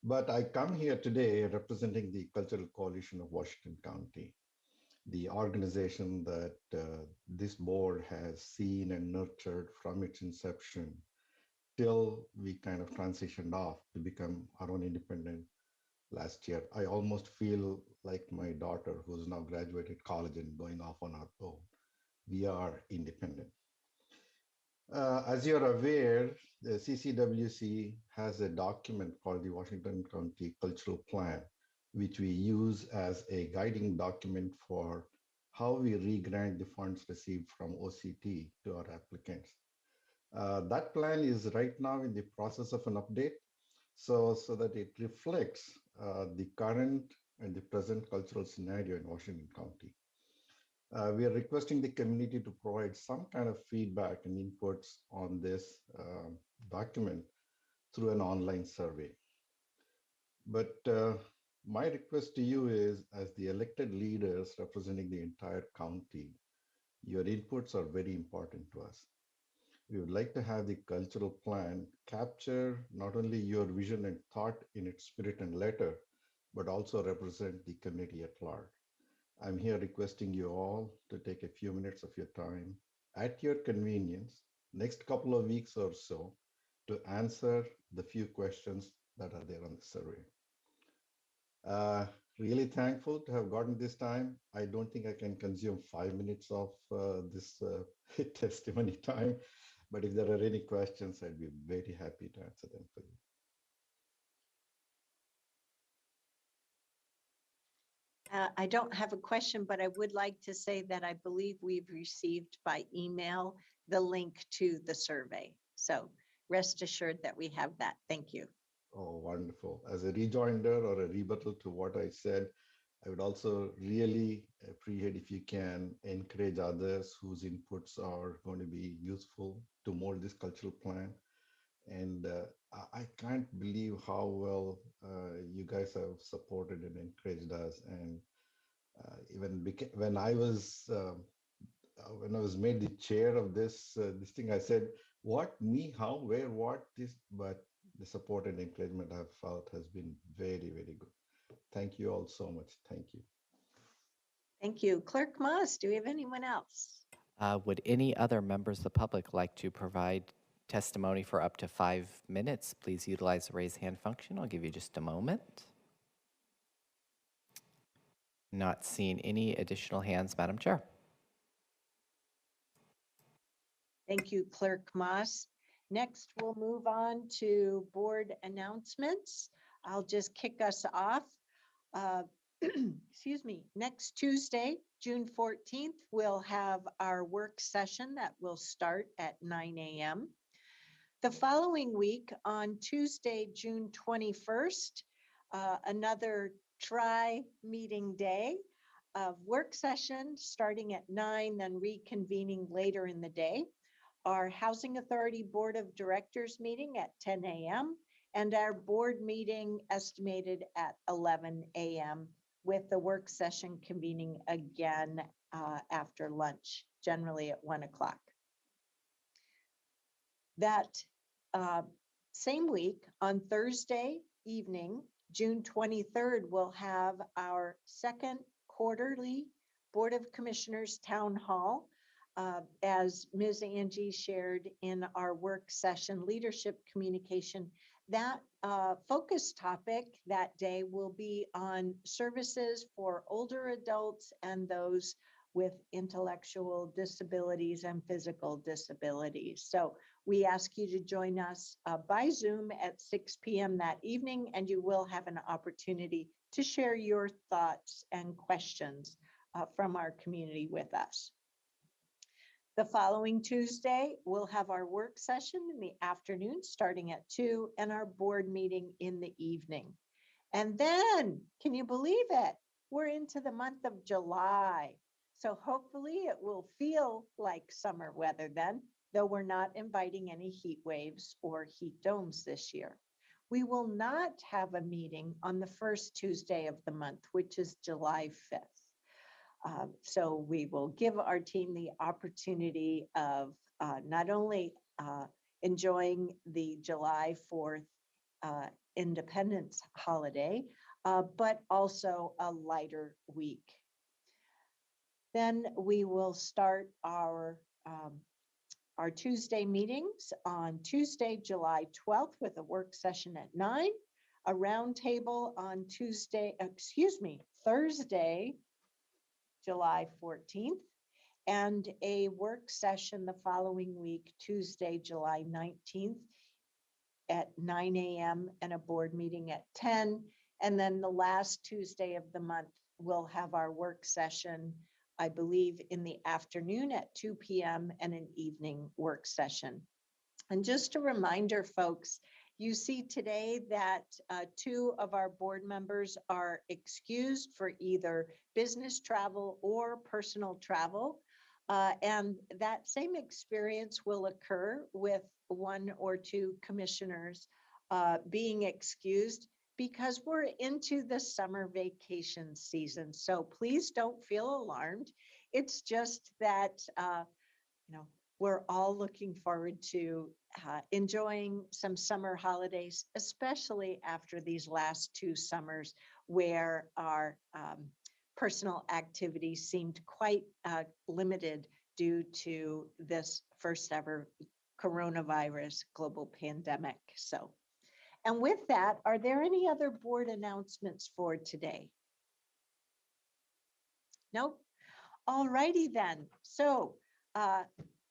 S9: But I come here today representing the Cultural Coalition of Washington County, the organization that this board has seen and nurtured from its inception till we kind of transitioned off to become our own independent last year. I almost feel like my daughter, who's now graduated college and going off on her own. We are independent. As you're aware, the CCWC has a document called the Washington County Cultural Plan, which we use as a guiding document for how we re-grant the funds received from OCT to our applicants. That plan is right now in the process of an update, so that it reflects the current and the present cultural scenario in Washington County. We are requesting the community to provide some kind of feedback and inputs on this document through an online survey. But my request to you is, as the elected leaders representing the entire county, your inputs are very important to us. We would like to have the cultural plan capture not only your vision and thought in its spirit and letter, but also represent the community at large. I'm here requesting you all to take a few minutes of your time at your convenience, next couple of weeks or so, to answer the few questions that are there on the survey. Really thankful to have gotten this time. I don't think I can consume 5 minutes of this testimony time, but if there are any questions, I'd be very happy to answer them for you.
S2: I don't have a question, but I would like to say that I believe we've received by email the link to the survey. So rest assured that we have that. Thank you.
S9: Oh, wonderful. As a rejoinder or a rebuttal to what I said, I would also really appreciate if you can encourage others whose inputs are going to be useful to mold this cultural plan. And I can't believe how well you guys have supported and encouraged us. And even when I was made the chair of this thing, I said, "What, me, how, where, what?" This, but the support and encouragement I've felt has been very, very good. Thank you all so much. Thank you.
S2: Thank you. Clerk Moss, do we have anyone else?
S1: Would any other members of the public like to provide testimony for up to 5 minutes? Please utilize the raise hand function. I'll give you just a moment. Not seeing any additional hands, Madam Chair.
S2: Thank you, Clerk Moss. Next, we'll move on to board announcements. I'll just kick us off. Excuse me, next Tuesday, June 14th, we'll have our work session that will start at 9 a.m. The following week, on Tuesday, June 21st, another tri-meeting day of work session starting at 9, then reconvening later in the day. Our Housing Authority Board of Directors meeting at 10 a.m. and our board meeting estimated at 11 a.m. with the work session convening again after lunch, generally at 1 o'clock. That same week, on Thursday evening, June 23rd, we'll have our second quarterly Board of Commissioners Town Hall. As Ms. Angie shared in our work session, leadership communication, that focus topic that day will be on services for older adults and those with intellectual disabilities and physical disabilities. So we ask you to join us by Zoom at 6 p.m. that evening, and you will have an opportunity to share your thoughts and questions from our community with us. The following Tuesday, we'll have our work session in the afternoon starting at 2 and our board meeting in the evening. And then, can you believe it? We're into the month of July. So hopefully it will feel like summer weather then, though we're not inviting any heat waves or heat domes this year. We will not have a meeting on the first Tuesday of the month, which is July 5th. So we will give our team the opportunity of not only enjoying the July 4th Independence holiday, but also a lighter week. Then we will start our Tuesday meetings on Tuesday, July 12th with a work session at 9, a roundtable on Thursday, July 14th, and a work session the following week, Tuesday, July 19th at 9 a.m. and a board meeting at 10. And then the last Tuesday of the month, we'll have our work session, I believe, in the afternoon at 2 p.m. and an evening work session. And just a reminder, folks, you see today that 2 of our board members are excused for either business travel or personal travel. And that same experience will occur with 1 or 2 commissioners being excused because we're into the summer vacation season. So please don't feel alarmed. It's just that, we're all looking forward to enjoying some summer holidays, especially after these last 2 summers where our personal activities seemed quite limited due to this first ever coronavirus global pandemic. So, and with that, are there any other board announcements for today? Nope. All righty then. So,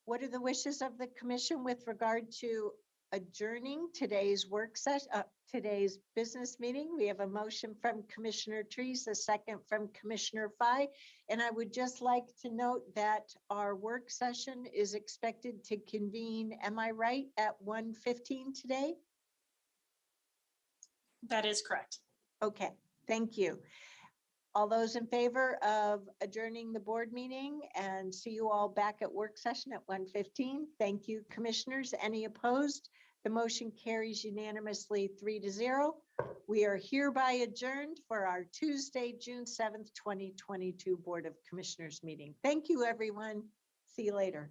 S2: what are the wishes of the commission with regard to adjourning today's work session, today's business meeting. We have a motion from Commissioner Trees, a second from Commissioner Fye. And I would just like to note that our work session is expected to convene, am I right, at 1:15 today?
S10: That is correct.
S2: Okay, thank you. All those in favor of adjourning the board meeting and see you all back at work session at 1:15. Thank you, commissioners. Any opposed? The motion carries unanimously 3-0. We are hereby adjourned for our Tuesday, June 7th, 2022 Board of Commissioners meeting. Thank you, everyone. See you later.